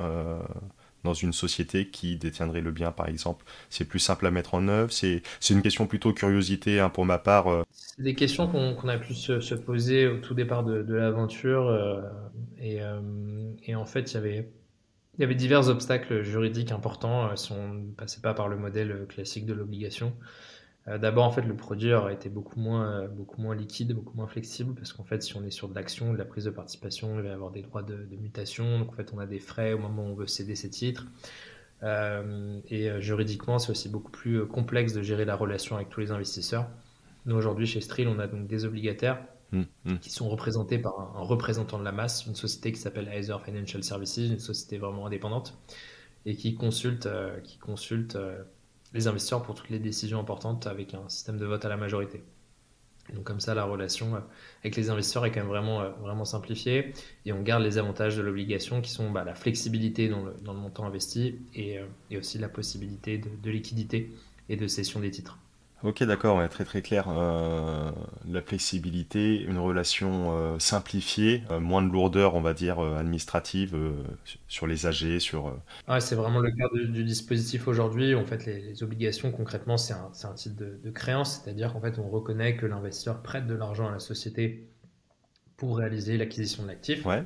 A: dans une société qui détiendrait le bien, par exemple? C'est plus simple à mettre en œuvre, c'est une question plutôt curiosité, hein, pour ma part.
B: C'est des questions qu'on a pu se poser au tout départ de l'aventure. Et en fait, il y avait divers obstacles juridiques importants si on ne passait pas par le modèle classique de l'obligation. D'abord, en fait, le produit aurait été beaucoup moins liquide, beaucoup moins flexible, parce qu'en fait, si on est sur de l'action, de la prise de participation, il va y avoir des droits de mutation. Donc, en fait, on a des frais au moment où on veut céder ses titres. Juridiquement, c'est aussi beaucoup plus complexe de gérer la relation avec tous les investisseurs. Nous, aujourd'hui, chez Streal, on a donc des obligataires qui sont représentés par un représentant de la masse, une société qui s'appelle Heiser Financial Services, une société vraiment indépendante, et qui consulte les investisseurs pour toutes les décisions importantes avec un système de vote à la majorité. Donc comme ça, la relation avec les investisseurs est quand même vraiment simplifiée et on garde les avantages de l'obligation qui sont la flexibilité dans le montant investi et aussi la possibilité de liquidité et de cession des titres.
A: Ok, d'accord, ouais, très très clair. La flexibilité, une relation simplifiée, moins de lourdeur, on va dire, administrative sur les AG, sur...
B: Ouais, c'est vraiment le cœur du dispositif aujourd'hui. En fait, les obligations, concrètement, c'est un type de créance, c'est-à-dire qu'en fait, on reconnaît que l'investisseur prête de l'argent à la société pour réaliser l'acquisition de l'actif.
A: Ouais,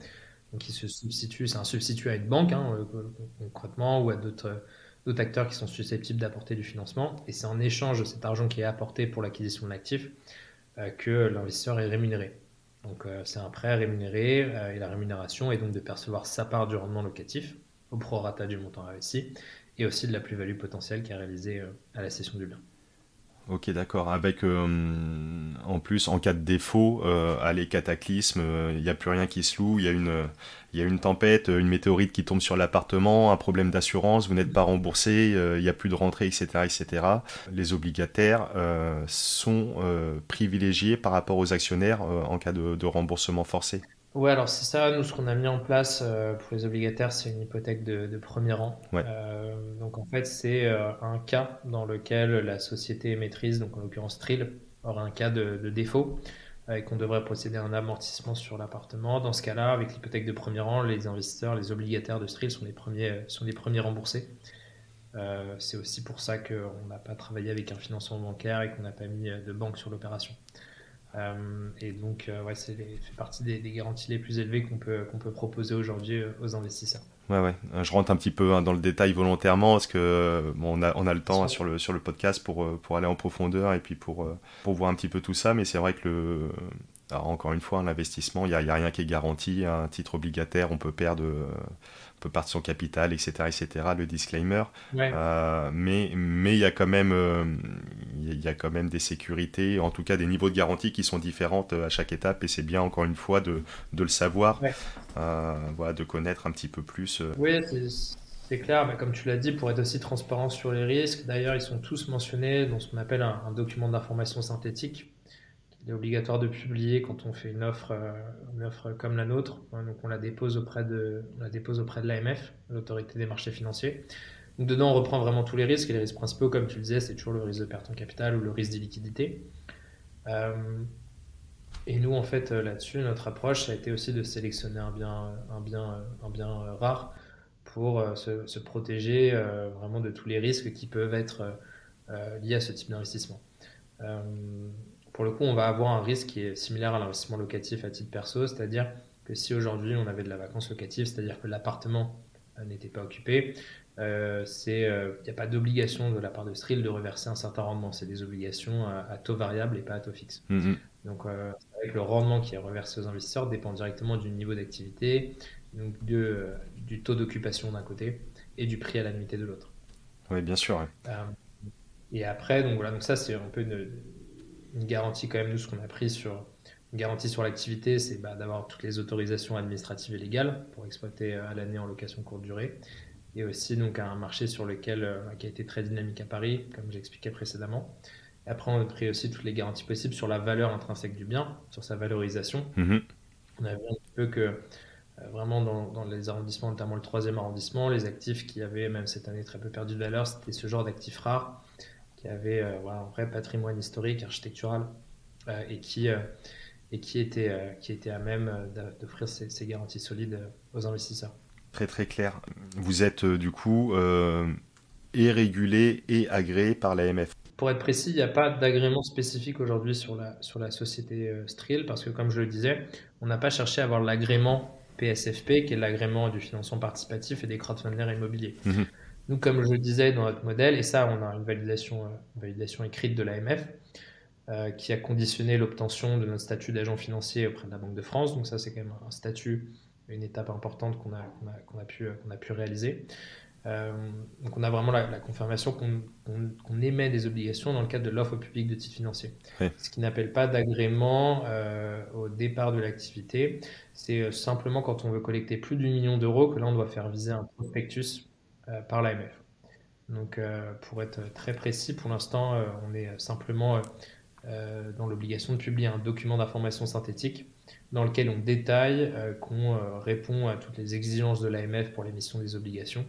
B: Donc, c'est un substitut à une banque, hein, concrètement, ou à d'autres acteurs qui sont susceptibles d'apporter du financement. Et c'est en échange de cet argent qui est apporté pour l'acquisition de l'actif que l'investisseur est rémunéré. Donc, c'est un prêt rémunéré et la rémunération est donc de percevoir sa part du rendement locatif au prorata du montant investi et aussi de la plus-value potentielle qui est réalisée à la cession du bien.
A: ok, d'accord. Avec, en plus, en cas de défaut, allez, cataclysme, il n'y a plus rien qui se loue, il y a une tempête, une météorite qui tombe sur l'appartement, un problème d'assurance, vous n'êtes pas remboursé, il n'y a plus de rentrée, etc., etc. Les obligataires sont privilégiés par rapport aux actionnaires en cas de remboursement forcé.
B: Ouais, alors c'est ça, nous ce qu'on a mis en place pour les obligataires, c'est une hypothèque de premier rang.
A: Ouais.
B: Donc en fait, c'est un cas dans lequel la société émettrice, donc en l'occurrence Trill, aura un cas de défaut et qu'on devrait procéder à un amortissement sur l'appartement. Dans ce cas-là, avec l'hypothèque de premier rang, les investisseurs, les obligataires de Trill sont les premiers remboursés. C'est aussi pour ça qu'on n'a pas travaillé avec un financement bancaire et qu'on n'a pas mis de banque sur l'opération. Et donc, ouais, fait partie des garanties les plus élevées qu'on peut proposer aujourd'hui aux investisseurs.
A: Ouais. Je rentre un petit peu dans le détail volontairement parce que bon, on a le temps sur le podcast pour aller en profondeur et puis pour voir un petit peu tout ça. Mais c'est vrai que alors encore une fois, l'investissement, il y a rien qui est garanti. Un titre obligataire, on peut perdre son capital, etc., le disclaimer.
B: Ouais.
A: Mais il y a quand même des sécurités, en tout cas des niveaux de garantie qui sont différentes à chaque étape. Et c'est bien encore une fois de le savoir.
B: Ouais.
A: Voilà, de connaître un petit peu plus.
B: Oui, c'est clair, mais comme tu l'as dit, pour être aussi transparent sur les risques, d'ailleurs, ils sont tous mentionnés dans ce qu'on appelle un document d'information synthétique. Il est obligatoire de publier quand on fait une offre comme la nôtre. Donc on la dépose auprès de l'AMF, l'autorité des marchés financiers. Donc dedans, on reprend vraiment tous les risques. Et les risques principaux, comme tu le disais, c'est toujours le risque de perte en capital ou le risque d'illiquidité. Euh, et nous, en fait, là-dessus, notre approche, ça a été aussi de sélectionner un bien rare pour se protéger vraiment de tous les risques qui peuvent être liés à ce type d'investissement. Euh, pour le coup, on va avoir un risque qui est similaire à l'investissement locatif à titre perso, c'est-à-dire que si aujourd'hui on avait de la vacance locative, c'est-à-dire que l'appartement n'était pas occupé, il n'y a pas d'obligation de la part de Stril de reverser un certain rendement. C'est des obligations à taux variable et pas à taux fixe. Donc, avec le rendement qui est reversé aux investisseurs dépend directement du niveau d'activité, donc du taux d'occupation d'un côté et du prix à la nuitée de l'autre.
A: Oui, bien sûr.
B: Et après, donc voilà, donc ça c'est un peu une garantie quand même, nous, ce qu'on a pris sur une garantie sur l'activité, c'est d'avoir toutes les autorisations administratives et légales pour exploiter à l'année en location courte durée. Et aussi donc un marché sur lequel qui a été très dynamique à Paris, comme j'expliquais précédemment. Et après, on a pris aussi toutes les garanties possibles sur la valeur intrinsèque du bien, sur sa valorisation. On a vu un petit peu que vraiment dans les arrondissements, notamment le 3e arrondissement, les actifs qui avaient même cette année très peu perdu de valeur, c'était ce genre d'actifs rares qui avaient un vrai patrimoine historique, architectural et qui était à même d'offrir ces garanties solides aux investisseurs.
A: Très très clair. Vous êtes du coup et régulé et agréé par l'AMF.
B: Pour être précis, il n'y a pas d'agrément spécifique aujourd'hui sur la société Stril parce que, comme je le disais, on n'a pas cherché à avoir l'agrément PSFP, qui est l'agrément du financement participatif et des crowdfunders immobiliers. Nous, comme je le disais dans notre modèle, et ça, on a une validation écrite de l'AMF qui a conditionné l'obtention de notre statut d'agent financier auprès de la Banque de France. Donc ça, c'est quand même un statut, une étape importante qu'on a pu réaliser. Donc on a vraiment la confirmation qu'on émet des obligations dans le cadre de l'offre au public de titres financiers. Ce qui n'appelle pas d'agrément au départ de l'activité. C'est simplement quand on veut collecter plus d'1 million d'euros que là on doit faire viser un prospectus par l'AMF. Donc pour être très précis, pour l'instant on est simplement dans l'obligation de publier un document d'information synthétique dans lequel on détaille qu'on répond à toutes les exigences de l'AMF pour l'émission des obligations.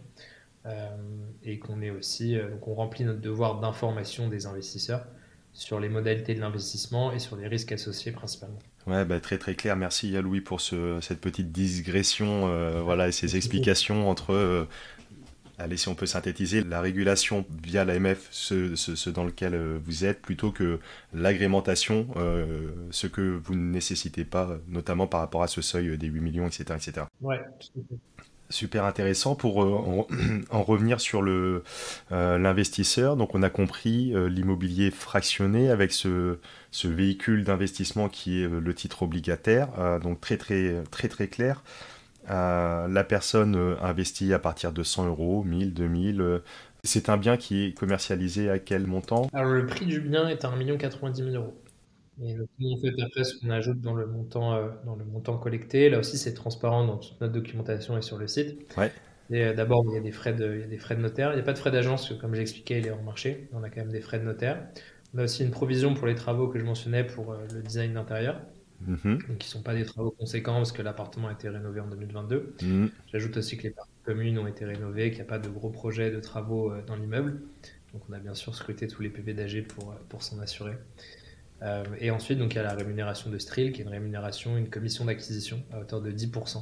B: Et qu'on est aussi, donc on remplit notre devoir d'information des investisseurs sur les modalités de l'investissement et sur les risques associés principalement.
A: Ouais, très très clair. Merci à Louis pour cette petite digression voilà, et ces explications entre, allez, si on peut synthétiser, la régulation via l'AMF, ce dans lequel vous êtes, plutôt que l'agrémentation, ce que vous ne nécessitez pas, notamment par rapport à ce seuil des 8 millions, etc. etc.
B: Ouais, tout à fait.
A: Super intéressant pour en revenir sur l'investisseur. Donc on a compris l'immobilier fractionné avec ce véhicule d'investissement qui est le titre obligataire. Donc très très très très clair. La personne investit à partir de 100 euros, 1000, 2000. C'est un bien qui est commercialisé à quel montant?
B: Alors le prix du bien est à 1,90 million d'euros. Et donc, nous, en fait, après, ce qu'on ajoute dans le montant collecté, là aussi, c'est transparent dans toute notre documentation et sur le site.
A: Ouais.
B: Et d'abord, il y a des frais de notaire. Il n'y a pas de frais d'agence, parce que, comme j'expliquais, il est hors marché. On a quand même des frais de notaire. On a aussi une provision pour les travaux que je mentionnais pour le design d'intérieur. Donc, qui ne sont pas des travaux conséquents, parce que l'appartement a été rénové en 2022. J'ajoute aussi que les parties communes ont été rénovées, qu'il n'y a pas de gros projets de travaux dans l'immeuble. Donc, on a bien sûr scruté tous les PV d'AG pour s'en assurer. Et ensuite, donc, il y a la rémunération de Stril, qui est une commission d'acquisition à hauteur de 10%.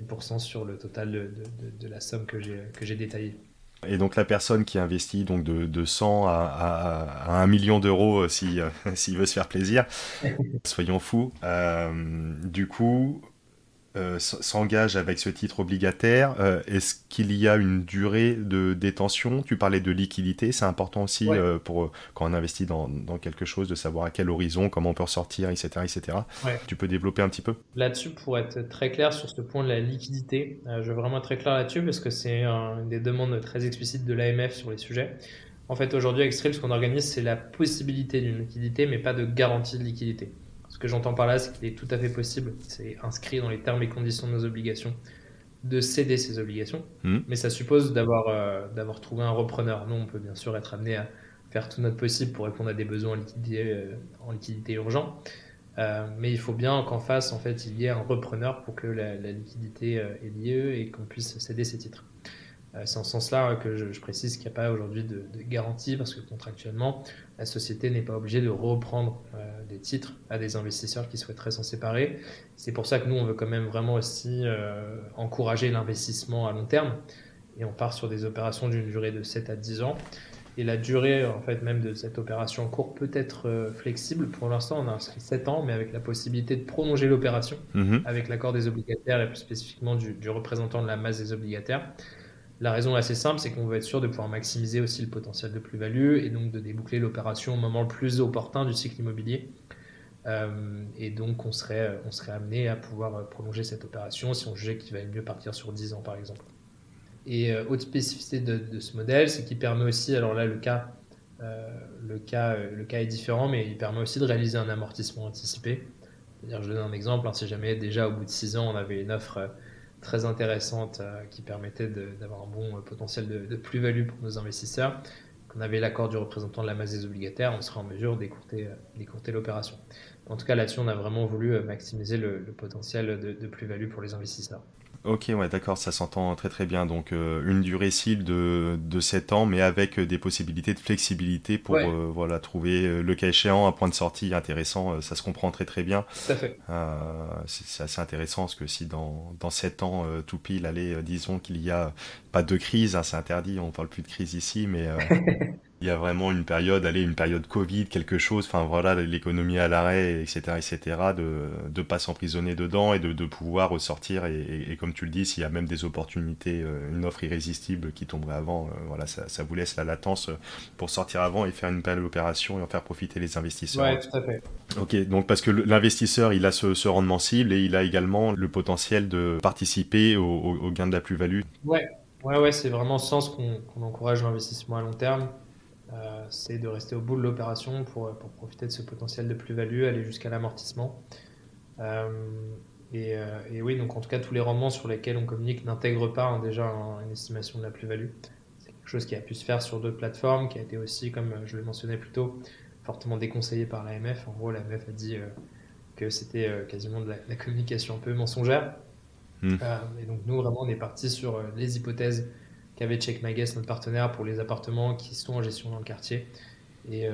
B: 10% sur le total de la somme que j'ai détaillée.
A: Et donc la personne qui investit donc de 100 à 1 million d'euros si, s'il veut se faire plaisir, soyons fous, du coup s'engage avec ce titre obligataire. Est-ce qu'il y a une durée de détention? Tu parlais de liquidité, c'est important aussi
B: Ouais,
A: pour quand on investit dans quelque chose, de savoir à quel horizon, comment on peut ressortir, etc., etc.
B: ouais.
A: Tu peux développer un petit peu?
B: Là-dessus, pour être très clair sur ce point de la liquidité, je veux vraiment être très clair là-dessus parce que c'est une des demandes très explicites de l'AMF sur les sujets. En fait, aujourd'hui, avec Skrill, ce qu'on organise, c'est la possibilité d'une liquidité, mais pas de garantie de liquidité. Ce que j'entends par là, c'est qu'il est tout à fait possible, c'est inscrit dans les termes et conditions de nos obligations, de céder ces obligations,
A: Hmm.
B: mais ça suppose d'avoir trouvé un repreneur. Nous, on peut bien sûr être amené à faire tout notre possible pour répondre à des besoins en liquidité urgents. Mais il faut bien qu'en face, en fait, il y ait un repreneur pour que la liquidité ait lieu et qu'on puisse céder ces titres. C'est en ce sens-là que je précise qu'il n'y a pas aujourd'hui de garantie parce que contractuellement, la société n'est pas obligée de reprendre des titres à des investisseurs qui souhaiteraient s'en séparer. C'est pour ça que nous, on veut quand même vraiment aussi encourager l'investissement à long terme et on part sur des opérations d'une durée de 7 à 10 ans. Et la durée, en fait, même de cette opération en cours peut être flexible. Pour l'instant, on a inscrit 7 ans, mais avec la possibilité de prolonger l'opération
A: Mhm.
B: avec l'accord des obligataires et plus spécifiquement du représentant de la masse des obligataires. La raison est assez simple, c'est qu'on veut être sûr de pouvoir maximiser aussi le potentiel de plus-value et donc de déboucler l'opération au moment le plus opportun du cycle immobilier. Et donc, on serait amené à pouvoir prolonger cette opération si on jugeait qu'il valait mieux partir sur 10 ans, par exemple. Et autre spécificité de ce modèle, c'est qu'il permet aussi, alors là le cas est différent, mais il permet aussi de réaliser un amortissement anticipé. C'est-à-dire, je donne un exemple, hein, si jamais déjà au bout de 6 ans, on avait une offre très intéressante qui permettait d'avoir un bon potentiel de plus-value pour nos investisseurs, qu'on avait l'accord du représentant de la masse des obligataires, on serait en mesure d'écourter l'opération. En tout cas, là-dessus, on a vraiment voulu maximiser le potentiel de plus-value pour les investisseurs.
A: Ok, ouais, d'accord, ça s'entend très très bien. Donc une durée cible de 7 ans, mais avec des possibilités de flexibilité pour
B: Ouais,
A: voilà, trouver le cas échéant un point de sortie intéressant. Ça se comprend très très bien.
B: tout à fait.
A: C'est assez intéressant parce que si dans 7 ans, tout pile, allez, disons qu'il y a pas de crise, hein, c'est interdit, on parle plus de crise ici, mais il y a vraiment une période, allez, une période Covid, quelque chose, enfin voilà, l'économie à l'arrêt, etc., de pas s'emprisonner dedans et de pouvoir ressortir. Et comme tu le dis, s'il y a même des opportunités, une offre irrésistible qui tomberait avant, voilà, ça vous laisse la latence pour sortir avant et faire une belle opération et en faire profiter les investisseurs.
B: Ouais, tout à fait.
A: Ok, donc parce que l'investisseur, il a ce rendement cible et il a également le potentiel de participer au gain de la plus-value.
B: Ouais, ouais, ouais, c'est vraiment ce sens qu'on encourage l'investissement à long terme. C'est de rester au bout de l'opération pour profiter de ce potentiel de plus-value, aller jusqu'à l'amortissement. Euh, et oui, donc en tout cas, tous les rendements sur lesquels on communique n'intègrent pas déjà une estimation de la plus-value. C'est quelque chose qui a pu se faire sur d'autres plateformes, qui a été aussi, comme je le mentionnais plus tôt, fortement déconseillé par l'AMF. En gros, l'AMF a dit que c'était quasiment de la communication un peu mensongère.
A: Hmm.
B: Et donc nous, vraiment, on est parti sur les hypothèses qu'avait Check My Guest, notre partenaire, pour les appartements qui sont en gestion dans le quartier. Et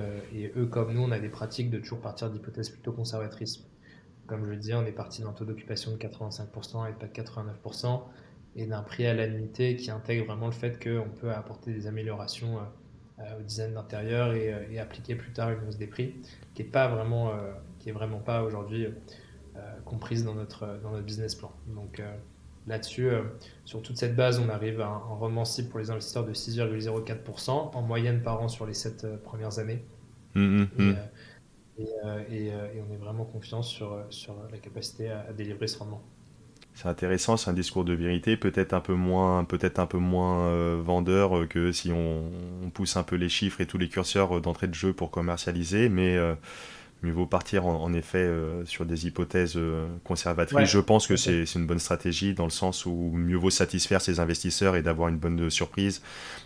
B: eux, comme nous, on a des pratiques de toujours partir d'hypothèses plutôt conservatrices. Comme je le disais, on est parti d'un taux d'occupation de 85% et pas de 89%, et d'un prix à la nuitée qui intègre vraiment le fait qu'on peut apporter des améliorations au design d'intérieur et appliquer plus tard une hausse des prix, qui est vraiment pas aujourd'hui comprise dans notre business plan. Donc là-dessus, sur toute cette base, on arrive à un rendement cible pour les investisseurs de 6,04% en moyenne par an sur les 7 premières années.
A: Hmm, hmm,
B: Et,
A: hmm.
B: euh, et on est vraiment confiant sur la capacité à délivrer ce rendement.
A: C'est intéressant, c'est un discours de vérité, peut-être un peu moins vendeur que si on pousse un peu les chiffres et tous les curseurs d'entrée de jeu pour commercialiser, mais mieux vaut partir en effet sur des hypothèses conservatrices.
B: Ouais,
A: Je pense
B: tout
A: que
B: à fait.
A: c'est une bonne stratégie dans le sens où mieux vaut satisfaire ses investisseurs et d'avoir une bonne surprise,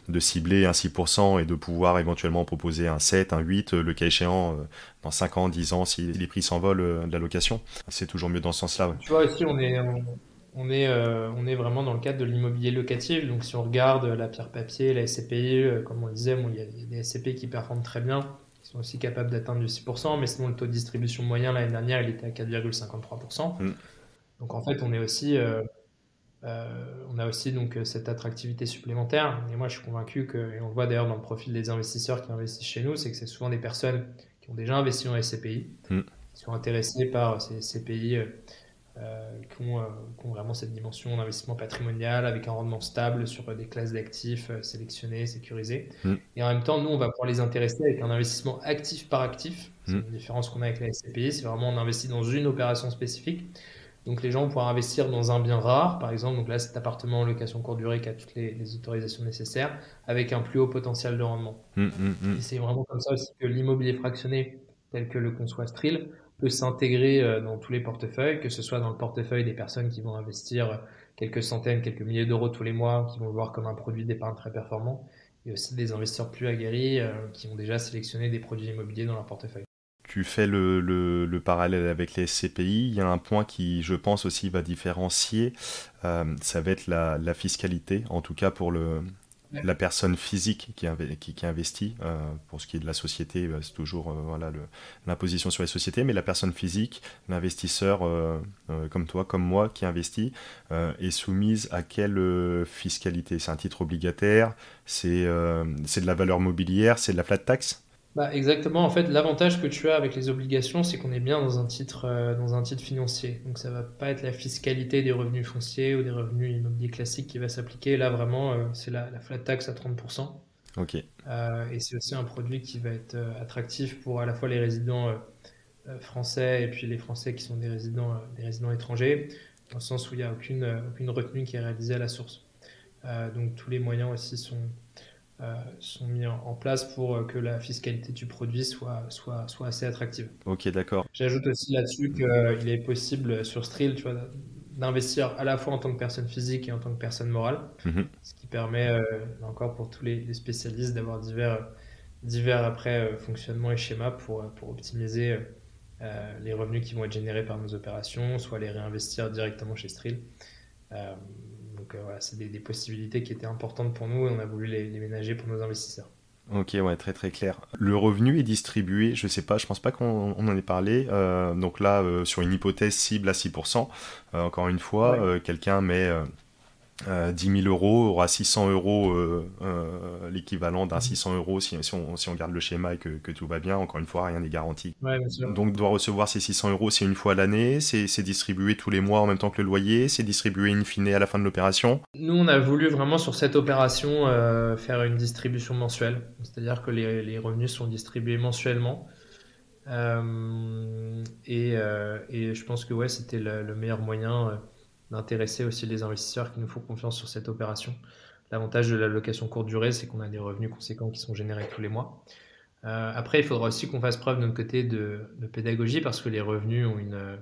A: de cibler un 6% et de pouvoir éventuellement proposer un 7, un 8, le cas échéant dans 5 ans, 10 ans, si les prix s'envolent de la location. C'est toujours mieux dans ce sens-là. Ouais.
B: Tu vois, ici, on est vraiment dans le cadre de l'immobilier locatif. Donc, si on regarde la pierre papier, la SCPI, comme on le disait, bon, il y a des SCPI qui performent très bien, qui sont aussi capables d'atteindre du 6%, mais sinon, le taux de distribution moyen l'année dernière, il était à 4,53%.
A: Mm.
B: Donc, en fait, on est aussi On a aussi donc cette attractivité supplémentaire. Et moi, je suis convaincu que, et on le voit d'ailleurs dans le profil des investisseurs qui investissent chez nous, c'est que c'est souvent des personnes qui ont déjà investi en SCPI,
A: Mm.
B: qui sont intéressées par ces CPI qui ont vraiment cette dimension d'investissement patrimonial avec un rendement stable sur des classes d'actifs sélectionnées, sécurisées.
A: Mm.
B: Et en même temps, nous, on va pouvoir les intéresser avec un investissement actif par actif. C'est
A: Mm.
B: une différence qu'on a avec la SCPI, c'est vraiment on investit dans une opération spécifique. Donc les gens vont pouvoir investir dans un bien rare, par exemple, donc là cet appartement en location courte durée qui a toutes les autorisations nécessaires, avec un plus haut potentiel de rendement.
A: Mm. Mm.
B: Et c'est vraiment comme ça aussi que l'immobilier fractionné, tel que le conçoit Stril, peut s'intégrer dans tous les portefeuilles, que ce soit dans le portefeuille des personnes qui vont investir quelques centaines, quelques milliers d'euros tous les mois, qui vont le voir comme un produit d'épargne très performant, et aussi des investisseurs plus aguerris qui ont déjà sélectionné des produits immobiliers dans leur portefeuille.
A: Tu fais le parallèle avec les SCPI. Il y a un point qui, je pense, aussi va différencier. Ça va être la fiscalité, en tout cas pour la personne physique qui investit. Pour ce qui est de la société, c'est toujours voilà, l'imposition sur les sociétés. Mais la personne physique, l'investisseur comme toi, comme moi, qui investit, est soumise à quelle fiscalité? C'est un titre obligataire? C'est de la valeur mobilière? C'est de la flat tax?
B: Bah, exactement. En fait, l'avantage que tu as avec les obligations, c'est qu'on est bien dans un titre financier. Donc, ça va pas être la fiscalité des revenus fonciers ou des revenus immobiliers classiques qui va s'appliquer. Là, vraiment, c'est la flat tax à 30%.
A: Ok.
B: Et c'est aussi un produit qui va être attractif pour à la fois les résidents français et puis les Français qui sont des résidents étrangers, dans le sens où il n'y a aucune retenue qui est réalisée à la source. Donc, tous les moyens aussi sont mis en place pour que la fiscalité du produit soit assez attractive.
A: Ok, d'accord.
B: J'ajoute aussi là-dessus qu'il est possible sur Stril, tu vois, d'investir à la fois en tant que personne physique et en tant que personne morale,
A: Mhm.
B: ce qui permet, là encore pour tous les spécialistes, d'avoir divers après fonctionnements et schémas pour optimiser les revenus qui vont être générés par nos opérations, soit les réinvestir directement chez Stril. Euh, donc voilà, c'est des possibilités qui étaient importantes pour nous et on a voulu les ménager pour nos investisseurs.
A: Ok, ouais, très très clair. Le revenu est distribué, je sais pas, je pense pas qu'on en ait parlé. Donc là, sur une hypothèse cible à 6%, encore une fois,
B: Ouais.
A: quelqu'un met 10 000 euros, aura 600 euros, l'équivalent d'un
B: Mhm.
A: 600 euros si on garde le schéma et que tout va bien. Encore une fois, rien n'est garanti.
B: Ouais, bien sûr.
A: Donc doit recevoir ces 600 euros, c'est une fois à l'année, c'est distribué tous les mois en même temps que le loyer, c'est distribué in fine à la fin de l'opération.
B: Nous, on a voulu vraiment sur cette opération faire une distribution mensuelle, c'est-à-dire que les revenus sont distribués mensuellement. Et je pense que ouais, c'était le meilleur moyen d'intéresser aussi les investisseurs qui nous font confiance sur cette opération. L'avantage de la location courte durée, c'est qu'on a des revenus conséquents qui sont générés tous les mois. Après, il faudra aussi qu'on fasse preuve de notre côté de pédagogie parce que les revenus ont une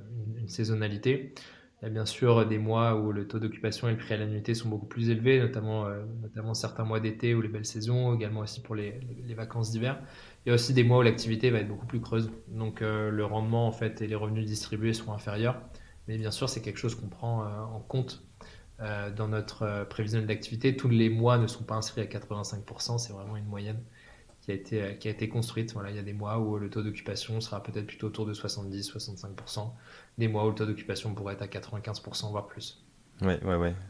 B: saisonnalité. Il y a bien sûr des mois où le taux d'occupation et le prix à l'annuité sont beaucoup plus élevés, notamment certains mois d'été ou les belles saisons, également aussi pour les vacances d'hiver. Il y a aussi des mois où l'activité va être beaucoup plus creuse. Donc le rendement en fait et les revenus distribués seront inférieurs. Mais bien sûr, c'est quelque chose qu'on prend en compte dans notre prévisionnel d'activité. Tous les mois ne sont pas inscrits à 85%, c'est vraiment une moyenne qui a été construite. Voilà, il y a des mois où le taux d'occupation sera peut-être plutôt autour de 70-65%, des mois où le taux d'occupation pourrait être à 95%, voire plus.
A: Ouais,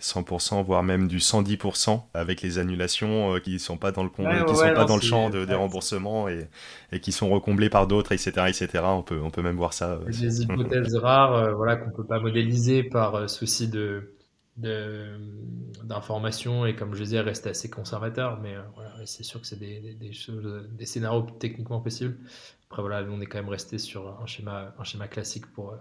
A: 100%, voire même du 110% avec les annulations qui ne sont pas dans
B: Ouais,
A: qui
B: ouais,
A: sont
B: ouais,
A: pas
B: non,
A: dans le champ des
B: ouais,
A: remboursements et qui sont recomblés par d'autres, etc., etc. On peut même voir ça.
B: c'est des hypothèses rares voilà, qu'on ne peut pas modéliser par souci de- d'information et comme je disais, rester assez conservateur. Mais voilà, c'est sûr que c'est des choses, des scénarios techniquement possibles. Après, voilà, nous, on est quand même resté sur un schéma classique pour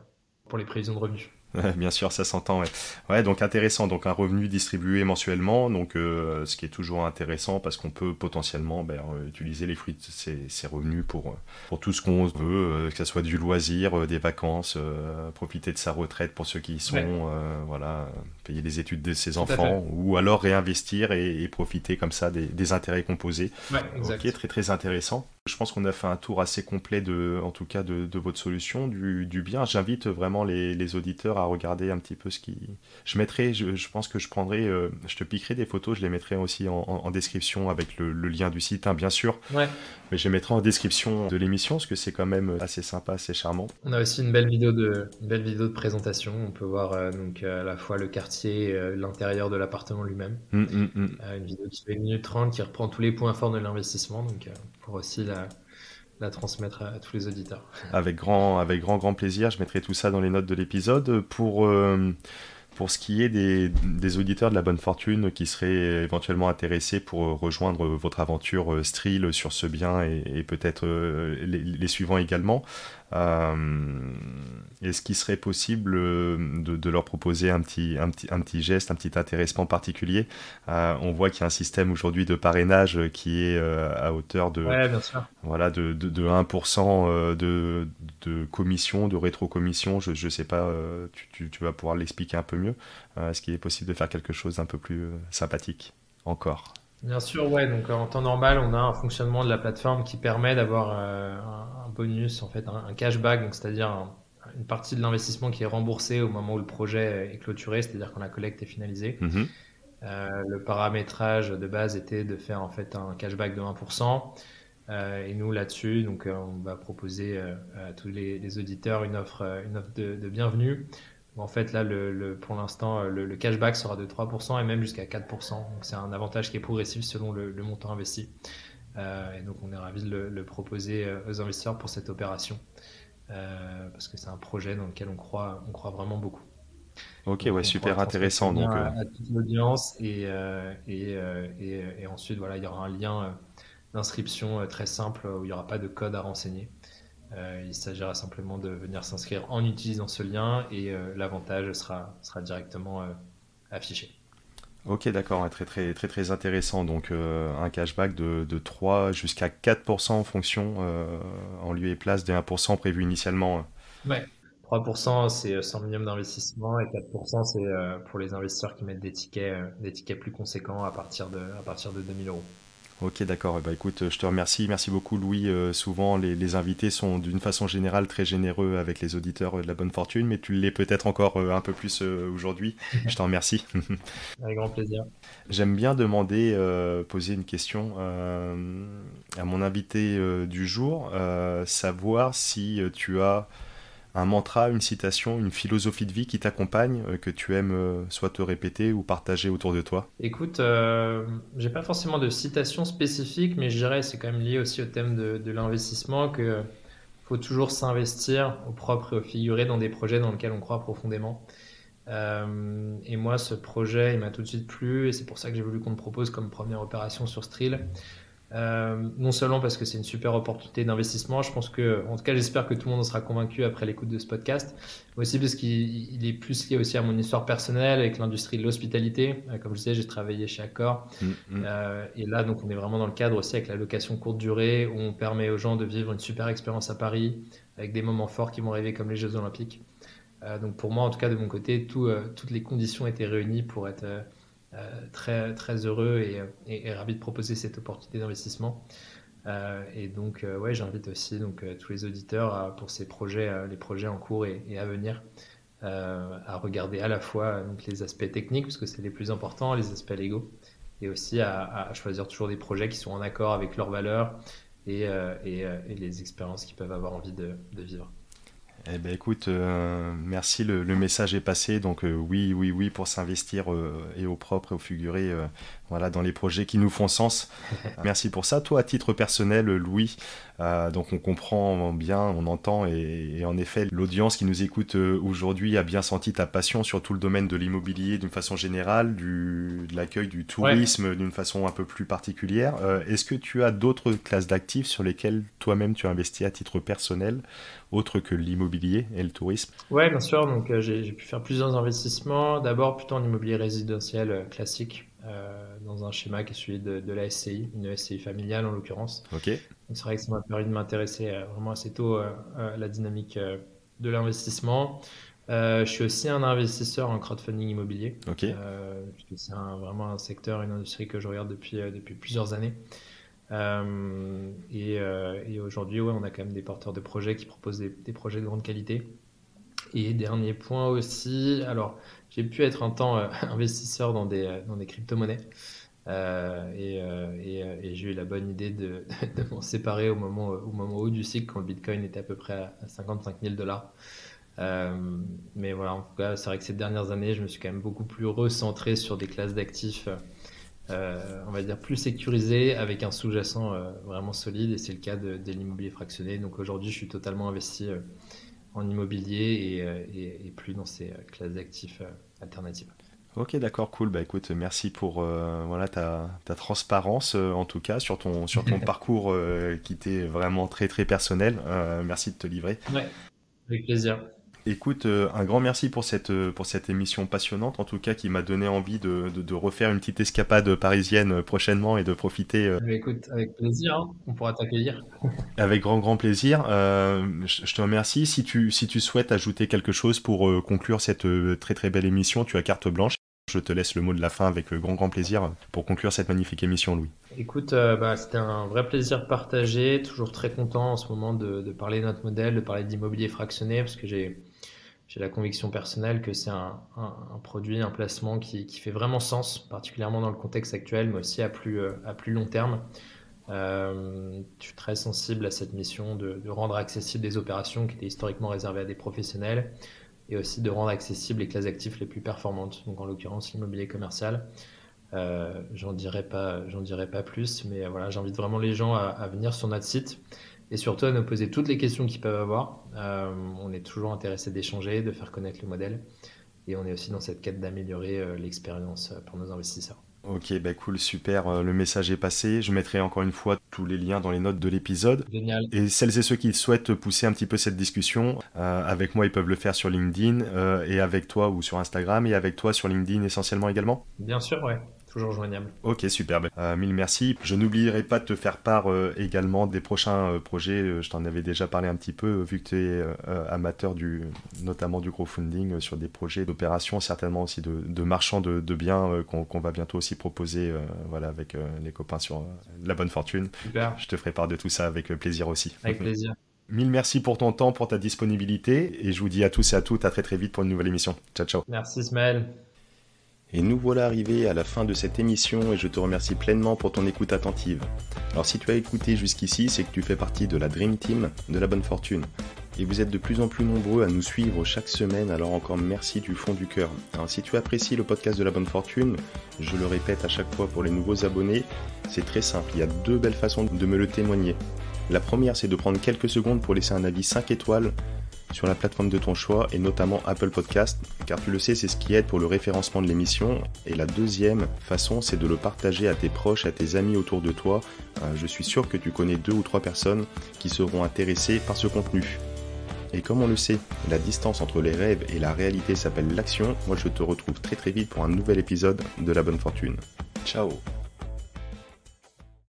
B: les prévisions de revenus.
A: Ouais, bien sûr, ça s'entend. Ouais. Ouais, donc intéressant. Donc un revenu distribué mensuellement, donc ce qui est toujours intéressant parce qu'on peut potentiellement utiliser les fruits de ces revenus pour tout ce qu'on veut, que ce soit du loisir, des vacances, profiter de sa retraite pour ceux qui y sont,
B: Ouais,
A: voilà, payer les études de ses
B: tout à fait.
A: enfants, ou alors réinvestir et profiter comme ça des intérêts composés.
B: Ouais,
A: Ok,
B: exact.
A: très très intéressant. Je pense qu'on a fait un tour assez complet en tout cas de votre solution, du bien. J'invite vraiment les auditeurs pourras regarder un petit peu ce qui... je pense que je prendrai, je te piquerai des photos, je les mettrai aussi en description avec le lien du site, hein, bien sûr.
B: Ouais.
A: Mais je les mettrai en description de l'émission, parce que c'est quand même assez sympa, assez charmant.
B: On a aussi une belle vidéo de présentation. On peut voir donc à la fois le quartier, l'intérieur de l'appartement lui-même. Une vidéo qui fait 1 minute 30 qui reprend tous les points forts de l'investissement, donc pour aussi la transmettre à tous les auditeurs.
A: Avec grand plaisir, je mettrai tout ça dans les notes de l'épisode. Pour ce qui est des auditeurs de la bonne fortune qui seraient éventuellement intéressés pour rejoindre votre aventure Stril sur ce bien et peut-être les suivants également, est-ce qu'il serait possible de leur proposer un petit geste, un petit intéressement particulier? On voit qu'il y a un système aujourd'hui de parrainage qui est à hauteur de,
B: Ouais, bien sûr.
A: voilà, de 1% de commission, de rétrocommission. Je sais pas, tu vas pouvoir l'expliquer un peu mieux. Est-ce qu'il est possible de faire quelque chose d'un peu plus sympathique encore?
B: Bien sûr, ouais. Donc en temps normal, on a un fonctionnement de la plateforme qui permet d'avoir un bonus, en fait, un cashback, donc c'est-à-dire une partie de l'investissement qui est remboursée au moment où le projet est clôturé, c'est-à-dire quand la collecte est finalisée. Le paramétrage de base était de faire en fait un cashback de 1%. Et nous là-dessus, donc on va proposer à tous les auditeurs une offre de bienvenue. En fait, là, pour l'instant, le cashback sera de 3% et même jusqu'à 4%. Donc, c'est un avantage qui est progressif selon le montant investi. Et donc, on est ravis de le proposer aux investisseurs pour cette opération. Parce que c'est un projet dans lequel on croit vraiment beaucoup.
A: Ok,
B: Donc,
A: ouais,
B: on
A: super
B: pourra
A: intéressant.
B: transmettre
A: Donc,
B: le lien à toute l'audience et ensuite, voilà, il y aura un lien d'inscription très simple où il n'y aura pas de code à renseigner. Il s'agira simplement de venir s'inscrire en utilisant ce lien et l'avantage sera directement affiché.
A: ok, d'accord, ouais, très, très, très, très intéressant. Donc, un cashback de 3 jusqu'à 4% en fonction, en lieu et place des 1% prévus initialement.
B: Ouais. 3% c'est 100 millions d'investissement et 4% c'est pour les investisseurs qui mettent des tickets plus conséquents à partir de 2000 euros.
A: Ok, d'accord. Bah, écoute, je te remercie. Merci beaucoup, Louis. Souvent, les invités sont d'une façon générale très généreux avec les auditeurs de la bonne fortune, mais tu l'es peut-être encore un peu plus aujourd'hui. Je t'en remercie.
B: Avec grand plaisir.
A: J'aime bien demander, poser une question à mon invité du jour, savoir si tu as un mantra, une citation, une philosophie de vie qui t'accompagne, que tu aimes soit te répéter ou partager autour de toi.
B: Écoute, j'ai pas forcément de citation spécifique, mais je dirais c'est quand même lié aussi au thème de l'investissement que faut toujours s'investir au propre et au figuré dans des projets dans lesquels on croit profondément. Et moi, ce projet, il m'a tout de suite plu et c'est pour ça que j'ai voulu qu'on me propose comme première opération sur Stril. Non seulement parce que c'est une super opportunité d'investissement, je pense que, en tout cas, j'espère que tout le monde en sera convaincu après l'écoute de ce podcast, mais aussi parce qu'il est plus lié aussi à mon histoire personnelle avec l'industrie de l'hospitalité. Comme je disais, j'ai travaillé chez Accor. Et là, donc, on est vraiment dans le cadre aussi avec la location courte durée où on permet aux gens de vivre une super expérience à Paris avec des moments forts qui vont arriver comme les Jeux Olympiques. Donc, pour moi, en tout cas, de mon côté, toutes les conditions étaient réunies pour être très, très heureux et ravi de proposer cette opportunité d'investissement. Et donc, ouais, j'invite aussi tous les auditeurs pour ces projets, les projets en cours et à venir, à regarder à la fois les aspects techniques, parce que c'est les plus importants, les aspects légaux, et aussi à choisir toujours des projets qui sont en accord avec leurs valeurs et les expériences qu'ils peuvent avoir envie de vivre.
A: Eh ben écoute, merci, le message est passé, donc oui, oui, oui pour s'investir et au propre et au figuré, voilà, dans les projets qui nous font sens. Merci pour ça. Toi, à titre personnel, Louis, donc on comprend bien, on entend, et en effet, l'audience qui nous écoute aujourd'hui a bien senti ta passion sur tout le domaine de l'immobilier d'une façon générale, de l'accueil, du tourisme d'une façon un peu plus particulière. Est-ce que tu as d'autres classes d'actifs sur lesquelles toi-même tu as investi à titre personnel, autre que l'immobilier et le tourisme?
B: Ouais, bien sûr. Donc, j'ai pu faire plusieurs investissements. D'abord, plutôt en immobilier résidentiel classique, dans un schéma qui est celui de la SCI, une SCI familiale en l'occurrence.
A: Ok.
B: Donc, c'est vrai que ça m'a permis de m'intéresser vraiment assez tôt à la dynamique de l'investissement. Je suis aussi un investisseur en crowdfunding immobilier,
A: Ok.
B: puisque c'est vraiment un secteur, une industrie que je regarde depuis plusieurs années. Et aujourd'hui, ouais, on a quand même des porteurs de projets qui proposent des projets de grande qualité. Et dernier point aussi, alors j'ai pu être un temps investisseur dans des crypto-monnaies. Et j'ai eu la bonne idée de m'en séparer au moment où du cycle, quand le Bitcoin était à peu près à 55 000 $. Mais voilà, en tout cas, c'est vrai que ces dernières années, je me suis quand même beaucoup plus recentré sur des classes d'actifs, on va dire plus sécurisées, avec un sous-jacent vraiment solide, et c'est le cas de l'immobilier fractionné. Donc aujourd'hui, je suis totalement investi en immobilier et plus dans ces classes d'actifs alternatives.
A: Ok, d'accord, cool. Bah écoute, merci pour voilà, ta transparence en tout cas sur ton parcours qui était vraiment très très personnel. Merci de te livrer.
B: Ouais, avec plaisir.
A: Écoute, un grand merci pour cette émission passionnante, en tout cas qui m'a donné envie de refaire une petite escapade parisienne prochainement et de profiter
B: Écoute, avec plaisir, hein. On pourra t'accueillir.
A: avec grand plaisir. Je te remercie. Si tu souhaites ajouter quelque chose pour conclure cette très très belle émission, tu as carte blanche. Je te laisse le mot de la fin avec grand plaisir pour conclure cette magnifique émission, Louis.
B: Écoute, c'était un vrai plaisir partagé. Toujours très content en ce moment de parler de notre modèle, de parler d'immobilier fractionné, parce que j'ai la conviction personnelle que c'est un produit, un placement qui fait vraiment sens, particulièrement dans le contexte actuel, mais aussi à plus long terme. Je suis très sensible à cette mission de rendre accessibles des opérations qui étaient historiquement réservées à des professionnels, et aussi de rendre accessibles les classes d'actifs les plus performantes, donc en l'occurrence l'immobilier commercial. J'en dirai pas plus, mais voilà, j'invite vraiment les gens à venir sur notre site et surtout à nous poser toutes les questions qu'ils peuvent avoir. On est toujours intéressé d'échanger, de faire connaître le modèle, et on est aussi dans cette quête d'améliorer l'expérience pour nos investisseurs.
A: Ok, bah cool, super, le message est passé. Je mettrai encore une fois tous les liens dans les notes de l'épisode.
B: Génial.
A: Et celles et ceux qui souhaitent pousser un petit peu cette discussion, avec moi, ils peuvent le faire sur LinkedIn, et avec toi ou sur Instagram, et avec toi sur LinkedIn essentiellement également.
B: Bien sûr, ouais. Toujours joignable.
A: Ok, superbe. Mille merci. Je n'oublierai pas de te faire part également des prochains projets. Je t'en avais déjà parlé un petit peu, vu que tu es amateur notamment du crowdfunding sur des projets d'opération, certainement aussi de marchands de biens qu'on va bientôt aussi proposer voilà, avec les copains sur La Bonne Fortune.
B: Super.
A: Je te ferai part de tout ça avec plaisir aussi.
B: Avec plaisir.
A: Mille merci pour ton temps, pour ta disponibilité, et je vous dis à tous et à toutes à très très vite pour une nouvelle émission. Ciao, ciao.
B: Merci Ismaël.
A: Et nous voilà arrivés à la fin de cette émission et je te remercie pleinement pour ton écoute attentive. Alors si tu as écouté jusqu'ici, c'est que tu fais partie de la Dream Team de La Bonne Fortune. Et vous êtes de plus en plus nombreux à nous suivre chaque semaine, alors encore merci du fond du cœur. Alors si tu apprécies le podcast de La Bonne Fortune, je le répète à chaque fois pour les nouveaux abonnés, c'est très simple, il y a 2 belles façons de me le témoigner. La première, c'est de prendre quelques secondes pour laisser un avis 5 étoiles sur la plateforme de ton choix et notamment Apple Podcast, car tu le sais, c'est ce qui aide pour le référencement de l'émission. Et la deuxième façon, c'est de le partager à tes proches, à tes amis autour de toi. Je suis sûr que tu connais 2 ou 3 personnes qui seront intéressées par ce contenu. Et comme on le sait, la distance entre les rêves et la réalité s'appelle l'action. Moi, je te retrouve très très vite pour un nouvel épisode de La Bonne Fortune. Ciao.